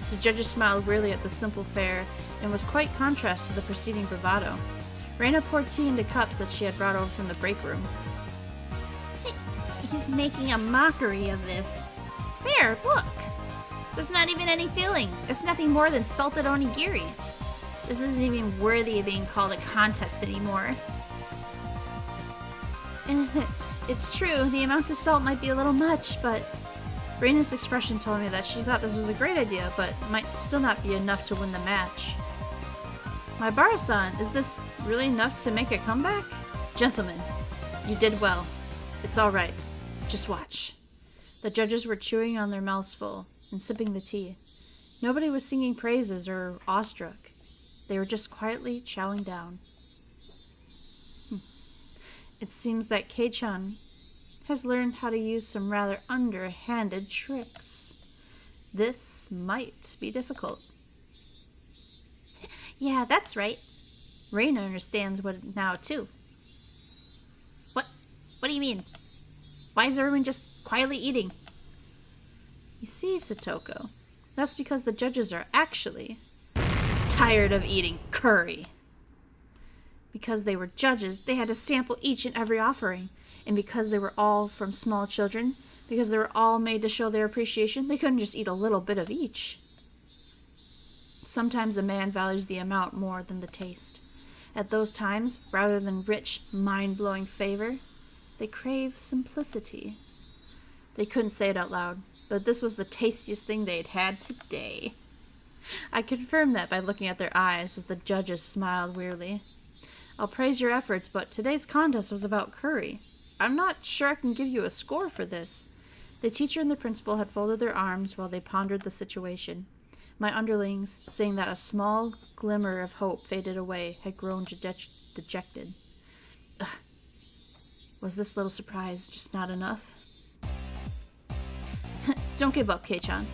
The judges smiled wearily at the simple fare, and was quite contrast to the preceding bravado. Reina poured tea into cups that she had brought over from the break room. He's making a mockery of this. There, look! There's not even any filling. It's nothing more than salted onigiri. This isn't even worthy of being called a contest anymore. It's true, the amount of salt might be a little much, but... Reina's expression told me that she thought this was a great idea, but might still not be enough to win the match. My Bara-san, is this really enough to make a comeback? Gentlemen, you did well. It's alright. Just watch. The judges were chewing on their mouths full and sipping the tea. Nobody was singing praises or awestruck. They were just quietly chowing down. It seems that Kei-chan has learned how to use some rather underhanded tricks. This might be difficult. Yeah, that's right. Reina understands what now, too. What do you mean? Why is everyone just quietly eating? You see, Satoko, that's because the judges are actually tired of eating curry. Because they were judges, they had to sample each and every offering. And because they were all from small children, because they were all made to show their appreciation, they couldn't just eat a little bit of each. Sometimes a man values the amount more than the taste. At those times, rather than rich, mind-blowing favor, they crave simplicity. They couldn't say it out loud, but this was the tastiest thing they'd had today. I confirmed that by looking at their eyes as the judges smiled wearily. I'll praise your efforts, but today's contest was about curry. I'm not sure I can give you a score for this. The teacher and the principal had folded their arms while they pondered the situation. My underlings, seeing that a small glimmer of hope faded away, had grown dejected. Ugh. Was this little surprise just not enough? Don't give up, Kei-chan.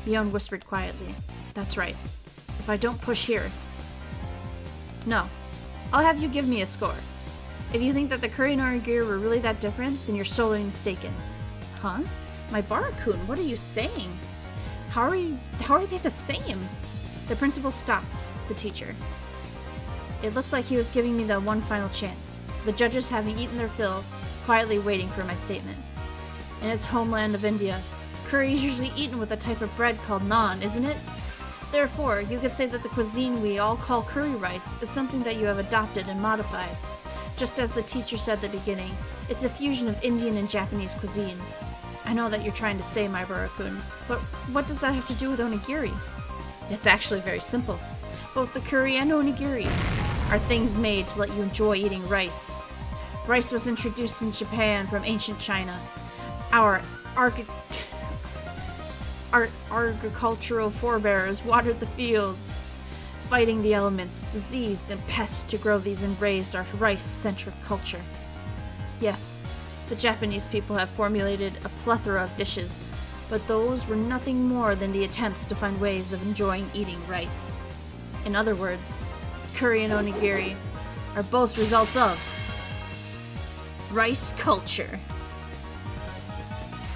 Mion whispered quietly. That's right. If I don't push here... No. I'll have you give me a score. If you think that the curry and onigiri were really that different, then you're sorely mistaken. Huh? My Bara-kun, what are you saying? How are they the same? The principal stopped the teacher. It looked like he was giving me the one final chance. The judges, having eaten their fill, quietly waiting for my statement. In its homeland of India, curry is usually eaten with a type of bread called naan, isn't it? Therefore, you could say that the cuisine we all call curry rice is something that you have adopted and modified. Just as the teacher said at the beginning, it's a fusion of Indian and Japanese cuisine. I know that you're trying to say, my Bara-kun, but what does that have to do with onigiri? It's actually very simple. Both the curry and onigiri are things made to let you enjoy eating rice. Rice was introduced in Japan from ancient China. Our agricultural forebears watered the fields, fighting the elements, disease, and pests to grow these and raised our rice-centric culture. Yes, the Japanese people have formulated a plethora of dishes, but those were nothing more than the attempts to find ways of enjoying eating rice. In other words, curry and onigiri are both results of rice culture.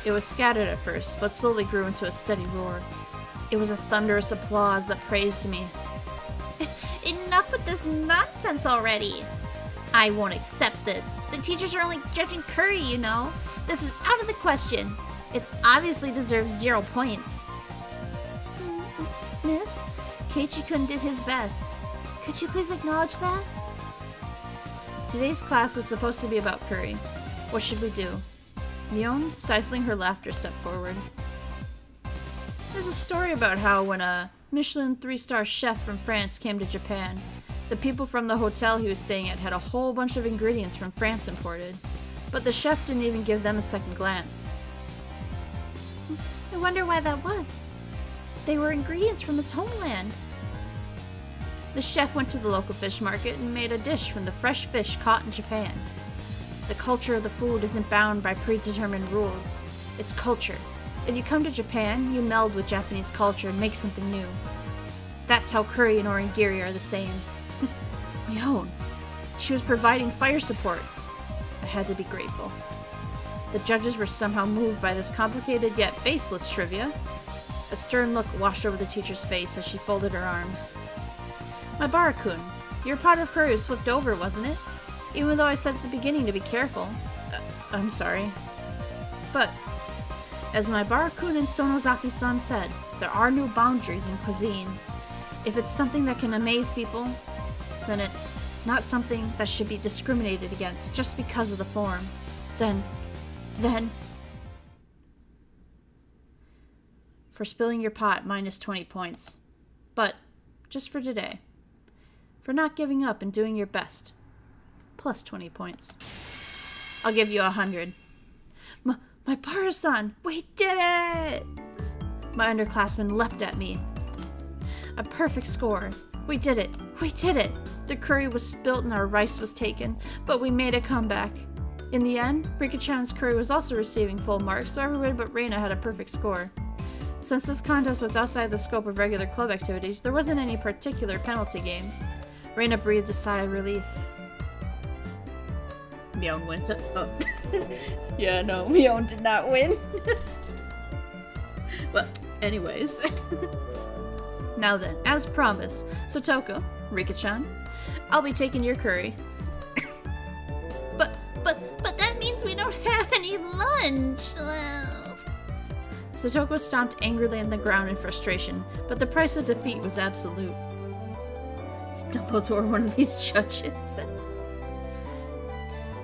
It was scattered at first, but slowly grew into a steady roar. It was a thunderous applause that praised me. Enough with this nonsense already! I won't accept this. The teachers are only judging curry, you know. This is out of the question. It obviously deserves 0 points. Miss, Keiichi-kun did his best. Could you please acknowledge that? Today's class was supposed to be about curry. What should we do? Mion, stifling her laughter, stepped forward. There's a story about how when a Michelin 3-star chef from France came to Japan, the people from the hotel he was staying at had a whole bunch of ingredients from France imported, but the chef didn't even give them a second glance. I wonder why that was. They were ingredients from his homeland. The chef went to the local fish market and made a dish from the fresh fish caught in Japan. The culture of the food isn't bound by predetermined rules. It's culture. If you come to Japan, you meld with Japanese culture and make something new. That's how curry and onigiri are the same. Mion, she was providing fire support. I had to be grateful. The judges were somehow moved by this complicated yet baseless trivia. A stern look washed over the teacher's face as she folded her arms. My Bara-kun, your pot of curry was flipped over, wasn't it? Even though I said at the beginning to be careful. I'm sorry. But, as my Bara-kun and Sonozaki-san said, there are no boundaries in cuisine. If it's something that can amaze people, then it's not something that should be discriminated against just because of the form. Then... For spilling your pot, minus 20 points. But, just for today. For not giving up and doing your best. Plus 20 points. I'll give you 100. My Bara-san! We did it! My underclassmen leapt at me. A perfect score. We did it! We did it! The curry was spilt and our rice was taken, but we made a comeback. In the end, Rika-chan's curry was also receiving full marks, so everybody but Reina had a perfect score. Since this contest was outside the scope of regular club activities, there wasn't any particular penalty game. Reina breathed a sigh of relief. Mion wins it. Oh. Yeah, no, Mion did not win. Well, anyways. Now then, as promised, Satoko, Rika-chan, I'll be taking your curry. But that means we don't have any lunch. Satoko stomped angrily on the ground in frustration, but the price of defeat was absolute. Is Dumbledore one of these judges?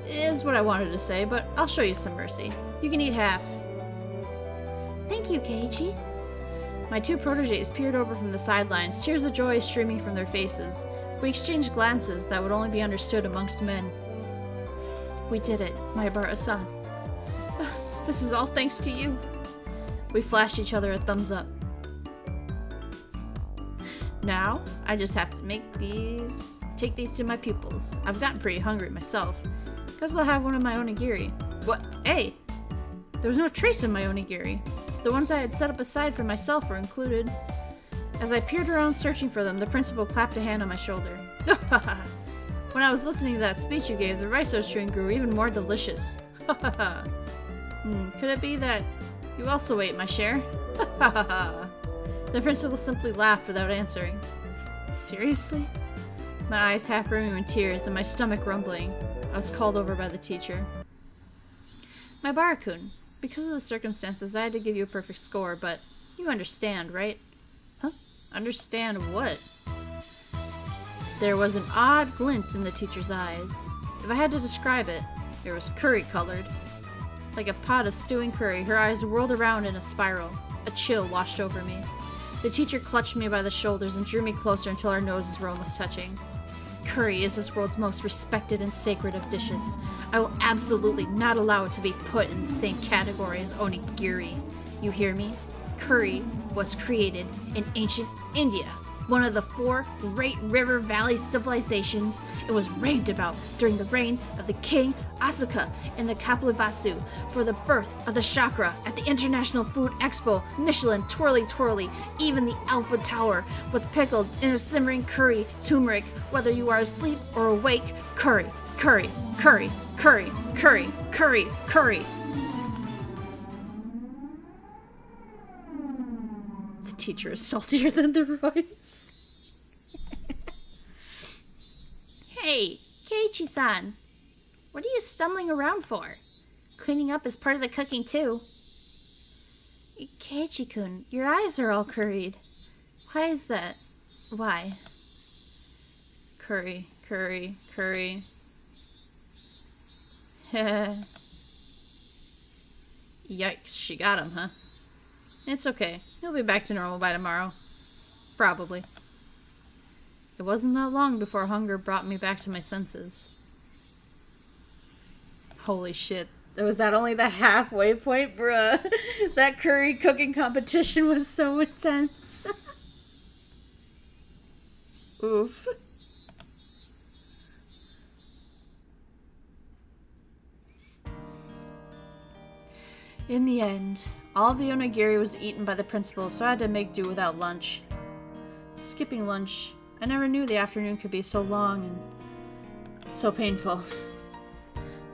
Is what I wanted to say, but I'll show you some mercy. You can eat half. Thank you, Keiichi. My two protégés peered over from the sidelines, tears of joy streaming from their faces. We exchanged glances that would only be understood amongst men. We did it, my Bara-san. This is all thanks to you. We flashed each other a thumbs up. Now, I just have to take these to my pupils. I've gotten pretty hungry myself. Guess I'll have one of my onigiri. What? Hey! There was no trace of my onigiri. The ones I had set up aside for myself were included. As I peered around searching for them, the principal clapped a hand on my shoulder. When I was listening to that speech you gave, the rice I was chewing grew even more delicious. Could it be that you also ate my share? The principal simply laughed without answering. Seriously? My eyes half brimming with tears and my stomach rumbling. I was called over by the teacher. My Bara-kun, because of the circumstances, I had to give you a perfect score, but you understand, right? Huh? Understand what? There was an odd glint in the teacher's eyes. If I had to describe it, it was curry-colored. Like a pot of stewing curry, her eyes whirled around in a spiral. A chill washed over me. The teacher clutched me by the shoulders and drew me closer until our noses were almost touching. Curry is this world's most respected and sacred of dishes. I will absolutely not allow it to be put in the same category as onigiri. You hear me? Curry was created in ancient India, one of the 4 great river valley civilizations. It was raved about during the reign of the King Asuka in the Kapilavastu for the birth of the chakra at the International Food Expo, Michelin, Twirly Twirly. Even the Alpha Tower was pickled in a simmering curry turmeric. Whether you are asleep or awake, curry, curry, curry, curry, curry, curry, curry. The teacher is saltier than the rice. Hey, Keiichi-san, what are you stumbling around for? Cleaning up is part of the cooking, too. Keiichi-kun, your eyes are all curried. Why is that? Why? Curry, curry, curry. Yikes, she got him, huh? It's okay. He'll be back to normal by tomorrow. Probably. It wasn't that long before hunger brought me back to my senses. Holy shit. Was that only the halfway point, bruh? That curry cooking competition was so intense. Oof. In the end, all of the onigiri was eaten by the principal, so I had to make do without lunch. Skipping lunch, I never knew the afternoon could be so long and so painful.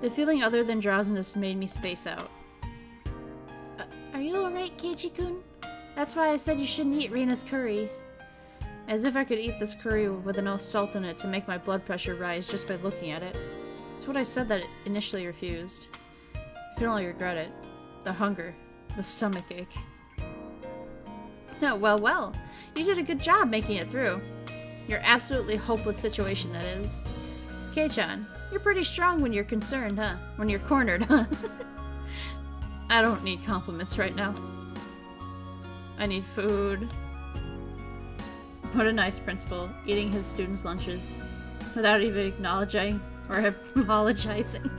The feeling other than drowsiness made me space out. Are you alright, Keiichi-kun? That's why I said you shouldn't eat Reina's curry. As if I could eat this curry with enough salt in it to make my blood pressure rise just by looking at it. It's what I said that initially refused. I can only regret it. The hunger. The stomach ache. Well, well. You did a good job making it through. Your absolutely hopeless situation, that is. Kei-chan, you're pretty strong when you're concerned, huh? When you're cornered, huh? I don't need compliments right now. I need food. What a nice principal, eating his students' lunches without even acknowledging or apologizing.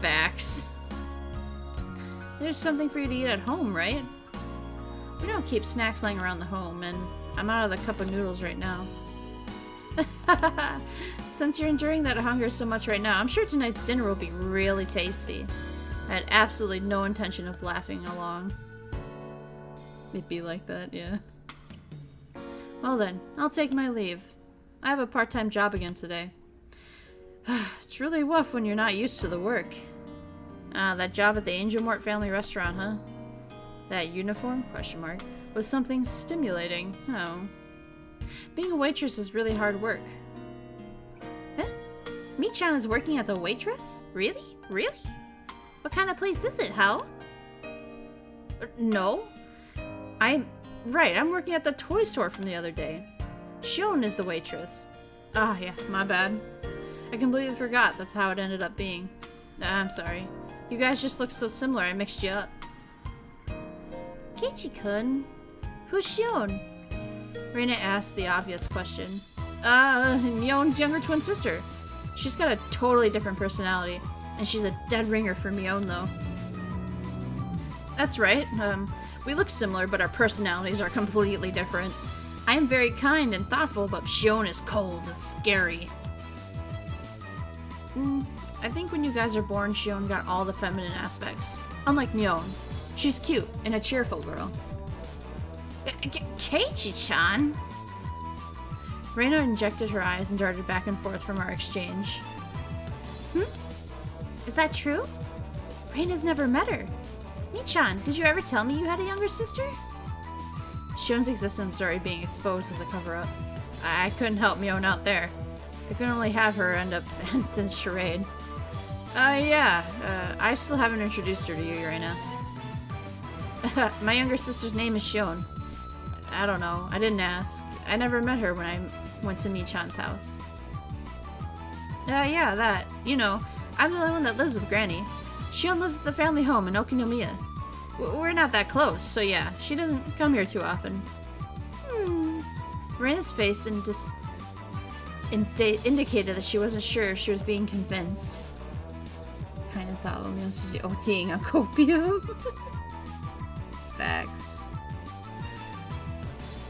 Facts. There's something for you to eat at home, right? We don't keep snacks lying around the home, and I'm out of the cup of noodles right now. Since you're enduring that hunger so much right now, I'm sure tonight's dinner will be really tasty. I had absolutely no intention of laughing along. It'd be like that, yeah. Well then, I'll take my leave. I have a part-time job again today. It's really rough when you're not used to the work. That job at the Angel Mort family restaurant, huh? That uniform? Question mark. Was something stimulating. Oh. Being a waitress is really hard work. Huh? Mi-chan is working as a waitress? Really? Really? What kind of place is it, Hao? No. I'm working at the toy store from the other day. Shion is the waitress. Ah, yeah, my bad. I completely forgot that's how it ended up being. I'm sorry. You guys just look so similar, I mixed you up. Keiichi-kun, who's Shion? Reina asked the obvious question. Mion's younger twin sister. She's got a totally different personality, and she's a dead ringer for Mion, though. That's right. We look similar, but our personalities are completely different. I am very kind and thoughtful, but Shion is cold and scary. I think when you guys are born, Shion got all the feminine aspects. Unlike Mion. She's cute and a cheerful girl. Keiichi-chan? Reina injected her eyes and darted back and forth from our exchange. Is that true? Reina's never met her. Mi-chan, did you ever tell me you had a younger sister? Shion's existence was already being exposed as a cover-up. I couldn't help Mion out there. I could only have her end up in this charade. I still haven't introduced her to you, Reina. My younger sister's name is Shion. I don't know. I didn't ask. I never met her when I went to Mi-chan's house. Yeah, that. You know, I'm the only one that lives with Granny. Shion lives at the family home in Okinomiya. We're not that close, so yeah, she doesn't come here too often. Reina's face indicated that she wasn't sure if she was being convinced. Kind of thought Romeo was OTing on copium. Facts.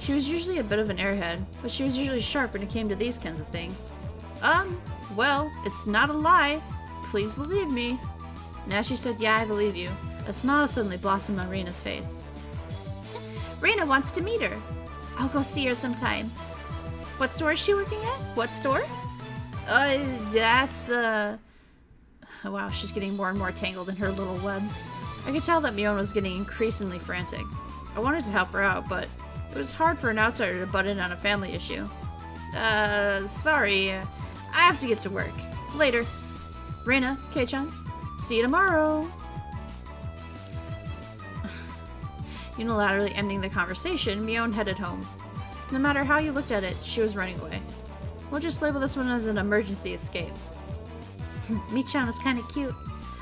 She was usually a bit of an airhead, but she was usually sharp when it came to these kinds of things. Well, it's not a lie. Please believe me. Nashi said, yeah, I believe you. A smile suddenly blossomed on Reina's face. Reina wants to meet her. I'll go see her sometime. What store is she working at? What store? Wow, she's getting more and more tangled in her little web. I could tell that Mion was getting increasingly frantic. I wanted to help her out, but it was hard for an outsider to butt in on a family issue. Sorry. I have to get to work. Later. Reina, Kei-chan, see you tomorrow. Unilaterally ending the conversation, Mion headed home. No matter how you looked at it, she was running away. We'll just label this one as an emergency escape. Mi-chan was kind of cute.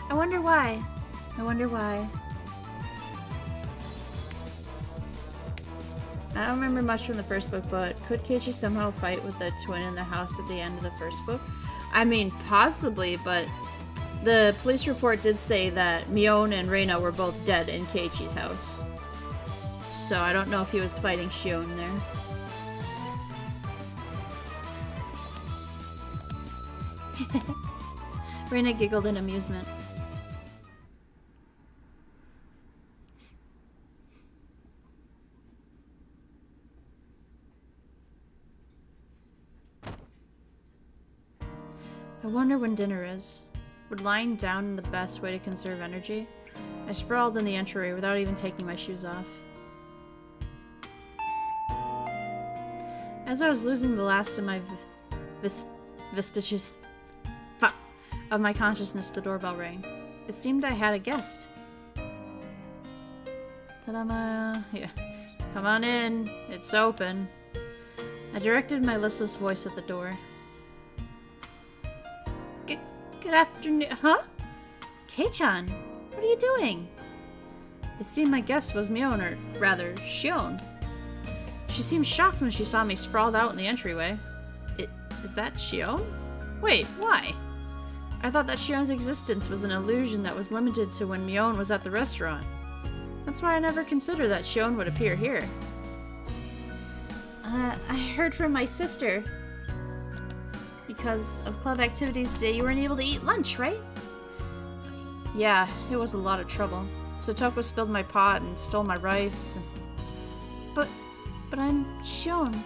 I wonder why. I don't remember much from the first book, but could Keiichi somehow fight with the twin in the house at the end of the first book? I mean, possibly, but the police report did say that Mion and Reina were both dead in Keiichi's house. So I don't know if he was fighting Shion there. Reina giggled in amusement. I wonder when dinner is. Would lying down the best way to conserve energy? I sprawled in the entry without even taking my shoes off. As I was losing the last of my vestiges of my consciousness, the doorbell rang. It seemed I had a guest. Kadama Come on in. It's open. I directed my listless voice at the door. Good afternoon. Huh? Kei-chan, what are you doing? It seemed my guest was Mion, or rather, Shion. She seemed shocked when she saw me sprawled out in the entryway. Is that Shion? Wait, why? I thought that Shion's existence was an illusion that was limited to when Mion was at the restaurant. That's why I never considered that Shion would appear here. I heard from my sister. Because of club activities today, you weren't able to eat lunch, right? Yeah, it was a lot of trouble. Sotoko spilled my pot and stole my rice. But I'm Shion.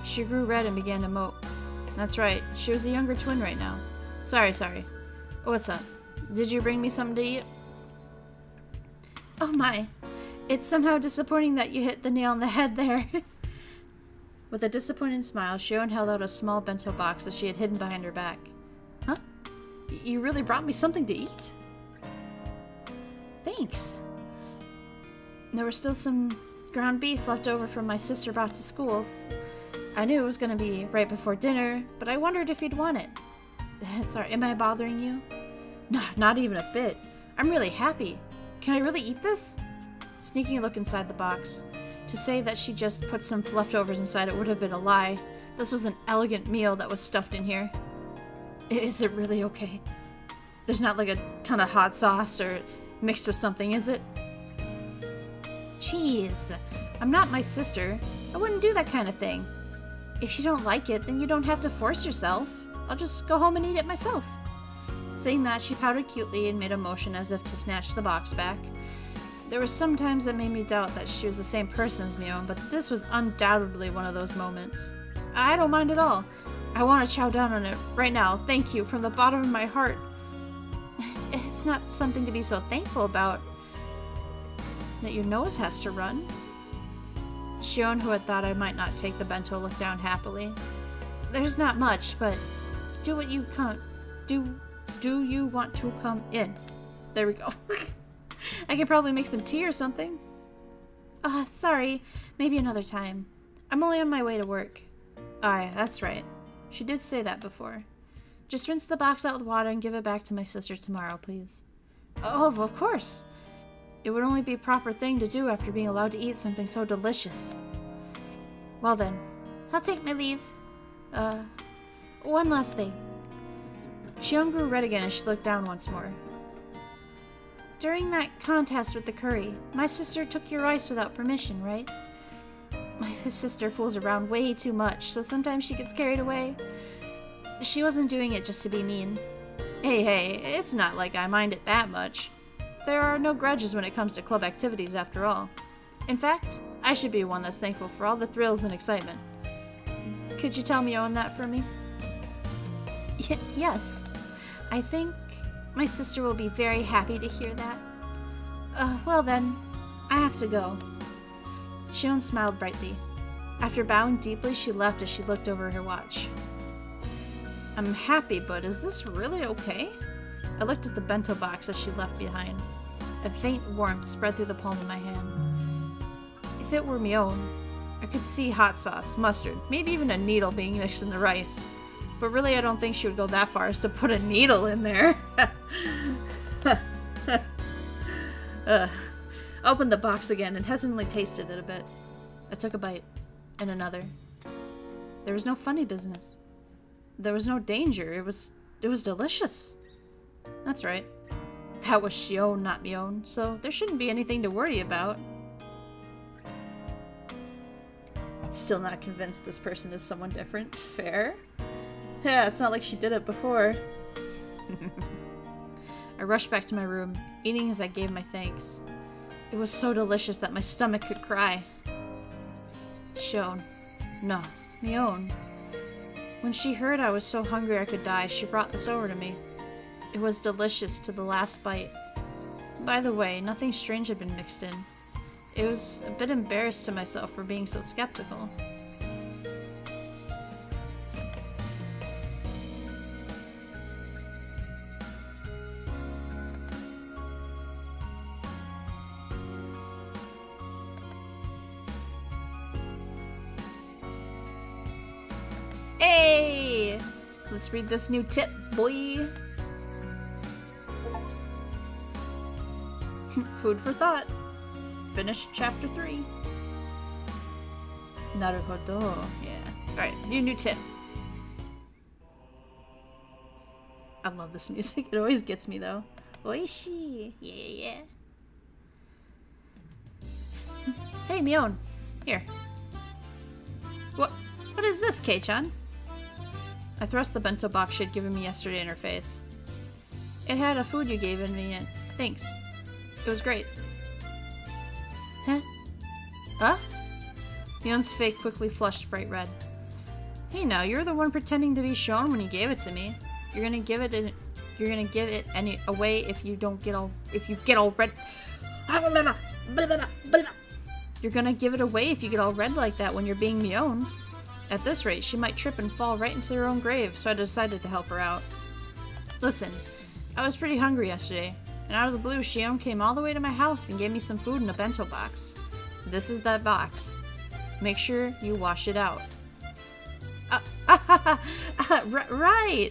She grew red and began to mope. That's right, she was the younger twin right now. Sorry. What's up? Did you bring me something to eat? Oh my. It's somehow disappointing that you hit the nail on the head there. With a disappointed smile, Shion held out a small bento box that she had hidden behind her back. Huh? You really brought me something to eat? Thanks. There was still some ground beef left over from my sister brought to school. I knew it was going to be right before dinner, but I wondered if you'd want it. Sorry, am I bothering you? No, not even a bit. I'm really happy. Can I really eat this? Sneaking a look inside the box. To say that she just put some leftovers inside it would have been a lie. This was an elegant meal that was stuffed in here. Is it really okay? There's not like a ton of hot sauce or mixed with something, is it? Jeez, I'm not my sister. I wouldn't do that kind of thing. If you don't like it, then you don't have to force yourself. I'll just go home and eat it myself. Saying that, she pouted cutely and made a motion as if to snatch the box back. There were some times that made me doubt that she was the same person as Mion, but this was undoubtedly one of those moments. I don't mind at all. I want to chow down on it right now. Thank you, from the bottom of my heart. It's not something to be so thankful about. That your nose has to run. Shion, who had thought I might not take the bento, looked down happily. There's not much, but do you want to come in? There we go. I could probably make some tea or something. Sorry. Maybe another time. I'm only on my way to work. Yeah, that's right. She did say that before. Just rinse the box out with water and give it back to my sister tomorrow, please. Oh, of course. It would only be a proper thing to do after being allowed to eat something so delicious. Well then, I'll take my leave. One last thing. Shion grew red again as she looked down once more. During that contest with the curry, my sister took your rice without permission, right? My sister fools around way too much, so sometimes she gets carried away. She wasn't doing it just to be mean. Hey, it's not like I mind it that much. There are no grudges when it comes to club activities, after all. In fact, I should be one that's thankful for all the thrills and excitement. Could you tell Mion that for me? Yes. I think my sister will be very happy to hear that. Well then, I have to go. Shion smiled brightly. After bowing deeply, she left as she looked over her watch. I'm happy, but is this really okay? I looked at the bento box as she left behind. A faint warmth spread through the palm of my hand. If it were Mion, I could see hot sauce, mustard, maybe even a needle being mixed in the rice. But really, I don't think she would go that far as to put a needle in there. Opened the box again and hesitantly tasted it a bit. I took a bite, and another. There was no funny business. There was no danger. It was delicious. That's right. That was Shion, not Mion, so there shouldn't be anything to worry about. Still not convinced this person is someone different. Fair. Yeah, it's not like she did it before. I rushed back to my room, eating as I gave my thanks. It was so delicious that my stomach could cry. Shion. No, Mion. When she heard I was so hungry I could die, she brought this over to me. It was delicious to the last bite. By the way, nothing strange had been mixed in. I was a bit embarrassed to myself for being so skeptical. Let's read this new tip, boy. Food for thought. Finish chapter 3. Naruhodo. Yeah. Alright, new tip. I love this music. It always gets me though. Oishi. Yeah. Hey, Mion. Here. What is this, Kei-chan? I thrust the bento box she had given me yesterday in her face. It had a food you gave me in it. Thanks. It was great. Huh? Mion's face quickly flushed bright red. Hey now, you're the one pretending to be shown when you gave it to me. You're gonna give it away if you get all red. You're gonna give it away if you get all red like that when you're being Mion. At this rate, she might trip and fall right into her own grave, so I decided to help her out. Listen, I was pretty hungry yesterday, and out of the blue, Shion came all the way to my house and gave me some food in a bento box. This is that box. Make sure you wash it out. Right!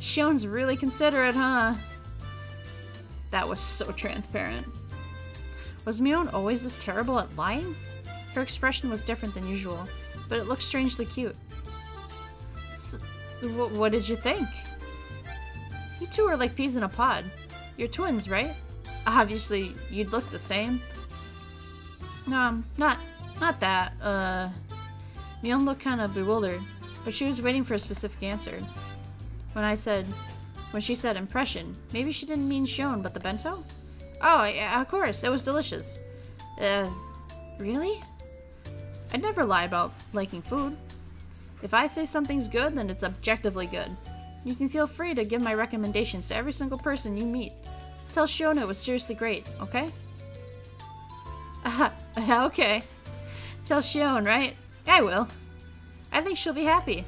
Shion's really considerate, huh? That was so transparent. Was Mion always this terrible at lying? Her expression was different than usual, but it looked strangely cute. So, what did you think? You two are like peas in a pod. You're twins, right? Obviously, you'd look the same. No, not that. Mion looked kind of bewildered, but she was waiting for a specific answer. When she said impression, maybe she didn't mean Shion, but the bento? Oh, yeah, of course, it was delicious. Really? I'd never lie about liking food. If I say something's good, then it's objectively good. You can feel free to give my recommendations to every single person you meet. Tell Shion it was seriously great, okay? Okay. Tell Shion, right? I will. I think she'll be happy.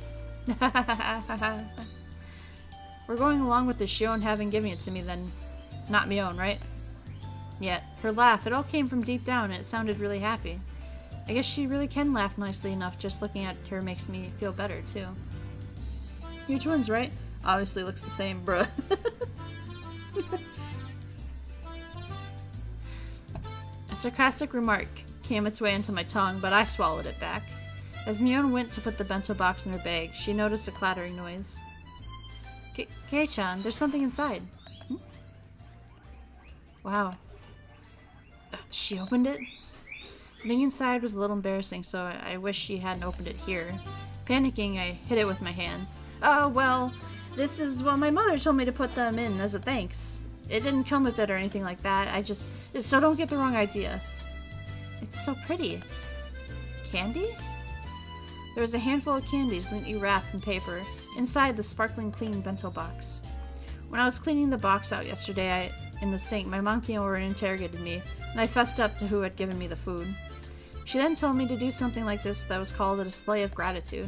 We're going along with the Shion having given it to me then. Not Mion, right? Yet, her laugh, it all came from deep down and it sounded really happy. I guess she really can laugh nicely enough. Just looking at her makes me feel better, too. You're twins, right? Obviously looks the same, bruh. A sarcastic remark came its way into my tongue, but I swallowed it back. As Mion went to put the bento box in her bag, she noticed a clattering noise. Kei-chan, there's something inside. Wow. She opened it? The thing inside was a little embarrassing, so I wish she hadn't opened it here. Panicking, I hid it with my hands. Oh, well, this is what my mother told me to put them in as a thanks. It didn't come with it or anything like that. So don't get the wrong idea. It's so pretty. Candy? There was a handful of candies neatly wrapped in paper inside the sparkling clean bento box. When I was cleaning the box out yesterday in the sink, my mom came over and interrogated me, and I fessed up to who had given me the food. She then told me to do something like this that was called a display of gratitude.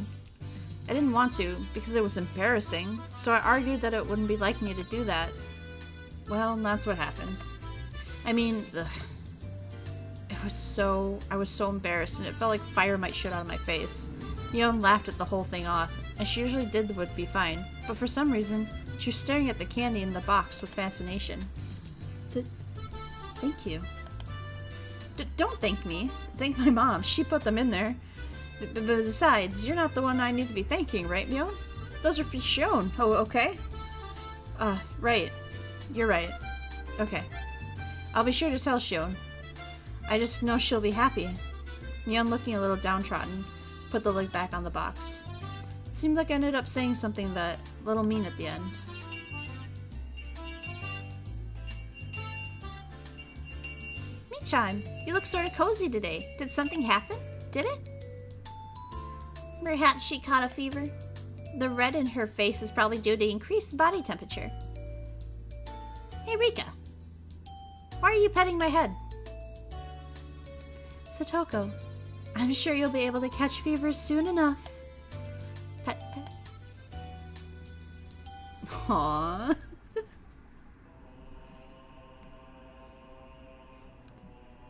I didn't want to, because it was embarrassing, so I argued that it wouldn't be like me to do that. Well, that's what happened. I mean, I was so embarrassed, and it felt like fire might shoot out of my face. Mion laughed at the whole thing off, and she usually would be fine, but for some reason, she was staring at the candy in the box with fascination. Thank you. Don't thank me. Thank my mom. She put them in there. Besides, you're not the one I need to be thanking, right, Mion? Those are for Shion. Oh, okay? Right. You're right. Okay. I'll be sure to tell Shion. I just know she'll be happy. Mion, looking a little downtrodden, put the lid back on the box. It seemed like I ended up saying something that little mean at the end. Mi-chan, you look sort of cozy today. Did something happen? Did it? Perhaps she caught a fever. The red in her face is probably due to increased body temperature. Hey, Rika. Why are you petting my head? Satoko, I'm sure you'll be able to catch fevers soon enough. Pet, pet. Aww.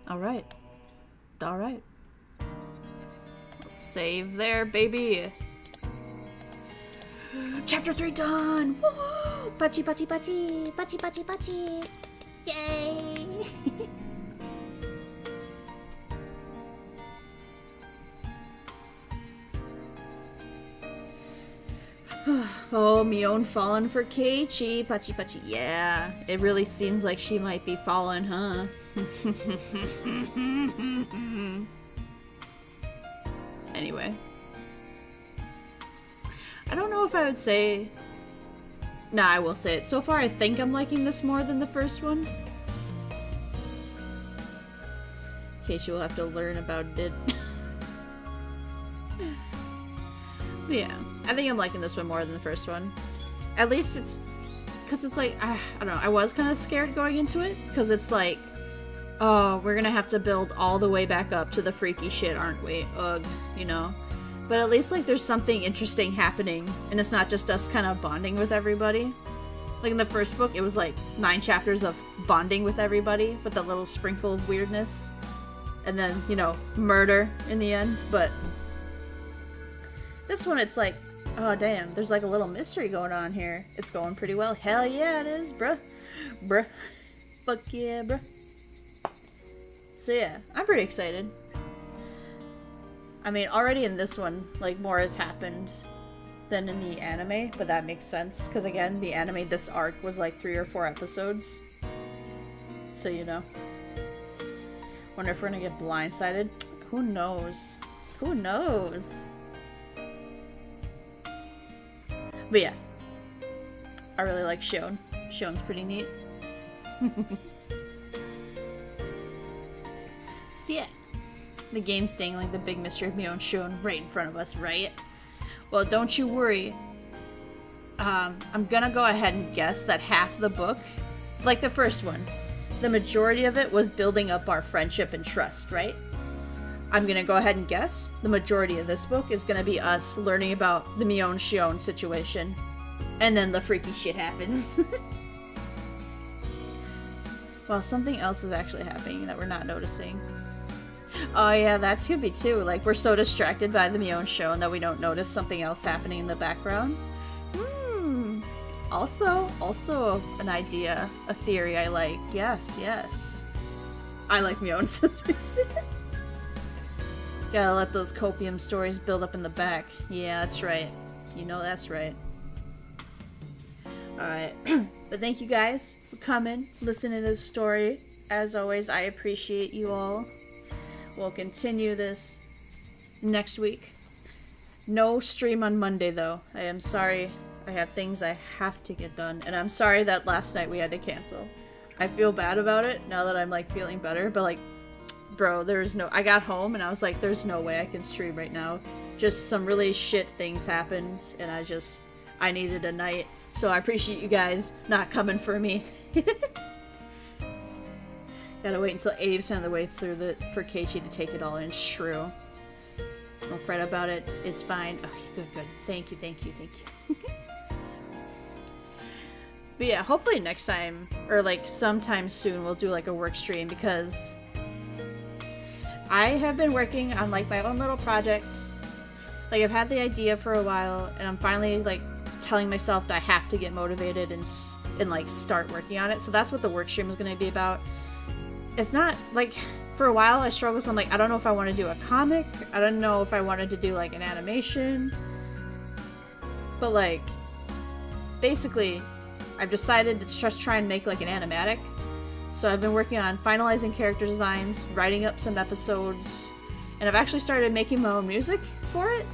Alright. Alright. Save there, baby. Chapter 3 done! Woo! Pachi, pachi, pachi! Pachi, pachi, pachi! Yay! Oh, Mion falling for Keiichi. Pachi, pachi. Yeah, it really seems like she might be falling, huh? Anyway. I don't know if I would say... Nah, I will say it. So far, I think I'm liking this more than the first one. Keiichi will have to learn about it. But yeah, I think I'm liking this one more than the first one. At least it's... Because it's like, I don't know, I was kind of scared going into it. Because it's like, oh, we're gonna have to build all the way back up to the freaky shit, aren't we? Ugh, you know? But at least, like, there's something interesting happening, and it's not just us kind of bonding with everybody. Like, in the first book, it was, like, 9 chapters of bonding with everybody, with a little sprinkle of weirdness. And then, you know, murder in the end, but... This one, it's like, oh, damn, there's, like, a little mystery going on here. It's going pretty well. Hell yeah, it is, bruh. Bruh. Fuck yeah, bruh. So, yeah, I'm pretty excited. I mean, already in this one, like, more has happened than in the anime, but that makes sense, because again, the anime, this arc was like 3 or 4 episodes. So, you know. Wonder if we're gonna get blindsided. Who knows? Who knows? But yeah. I really like Shion. Shion's pretty neat. So yeah. The game's dangling the big mystery of Mion Shion right in front of us, right? Well, don't you worry. I'm gonna go ahead and guess that half the book, like the first one, the majority of it was building up our friendship and trust, right? I'm gonna go ahead and guess the majority of this book is gonna be us learning about the Mion Shion situation. And then the freaky shit happens. Well, something else is actually happening that we're not noticing. Oh yeah, that could be too. Like, we're so distracted by the Mion Shion that we don't notice something else happening in the background. Also an idea, a theory I like. Yes, yes. I like Mion Sesame. Gotta let those copium stories build up in the back. Yeah, that's right. You know that's right. Alright. But thank you guys for coming, listening to this story. As always, I appreciate you all. We'll continue this next week. No stream on Monday, though. I am sorry. I have things I have to get done. And I'm sorry that last night we had to cancel. I feel bad about it now that I'm, like, feeling better. But, like, bro, there's no... I got home and I was like, there's no way I can stream right now. Just some really shit things happened. And I needed a night. So I appreciate you guys not coming for me. Gotta wait until 80% of the way through for Keiichi to take it all in. It's true. Don't fret about it. It's fine. Okay, good, good. Thank you, thank you, thank you. But yeah, hopefully next time, or like sometime soon, we'll do like a work stream, because I have been working on like my own little project. Like, I've had the idea for a while, and I'm finally like telling myself that I have to get motivated and like start working on it. So that's what the work stream is going to be about. It's not, like, for a while I struggled, so I'm like, I don't know if I want to do a comic, I don't know if I wanted to do, like, an animation, but, like, basically, I've decided to just try and make, like, an animatic, so I've been working on finalizing character designs, writing up some episodes, and I've actually started making my own music for it,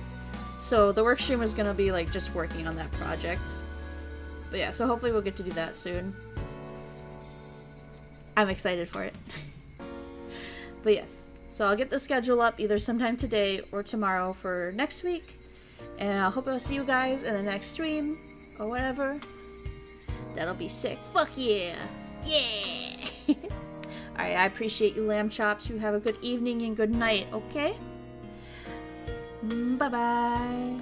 so the work stream is gonna be, like, just working on that project. But yeah, so hopefully we'll get to do that soon. I'm excited for it. But yes, so I'll get the schedule up either sometime today or tomorrow for next week. And I hope I'll see you guys in the next stream or whatever. That'll be sick. Fuck yeah. Yeah. Alright, I appreciate you, lamb chops. You have a good evening and good night, okay? Bye-bye.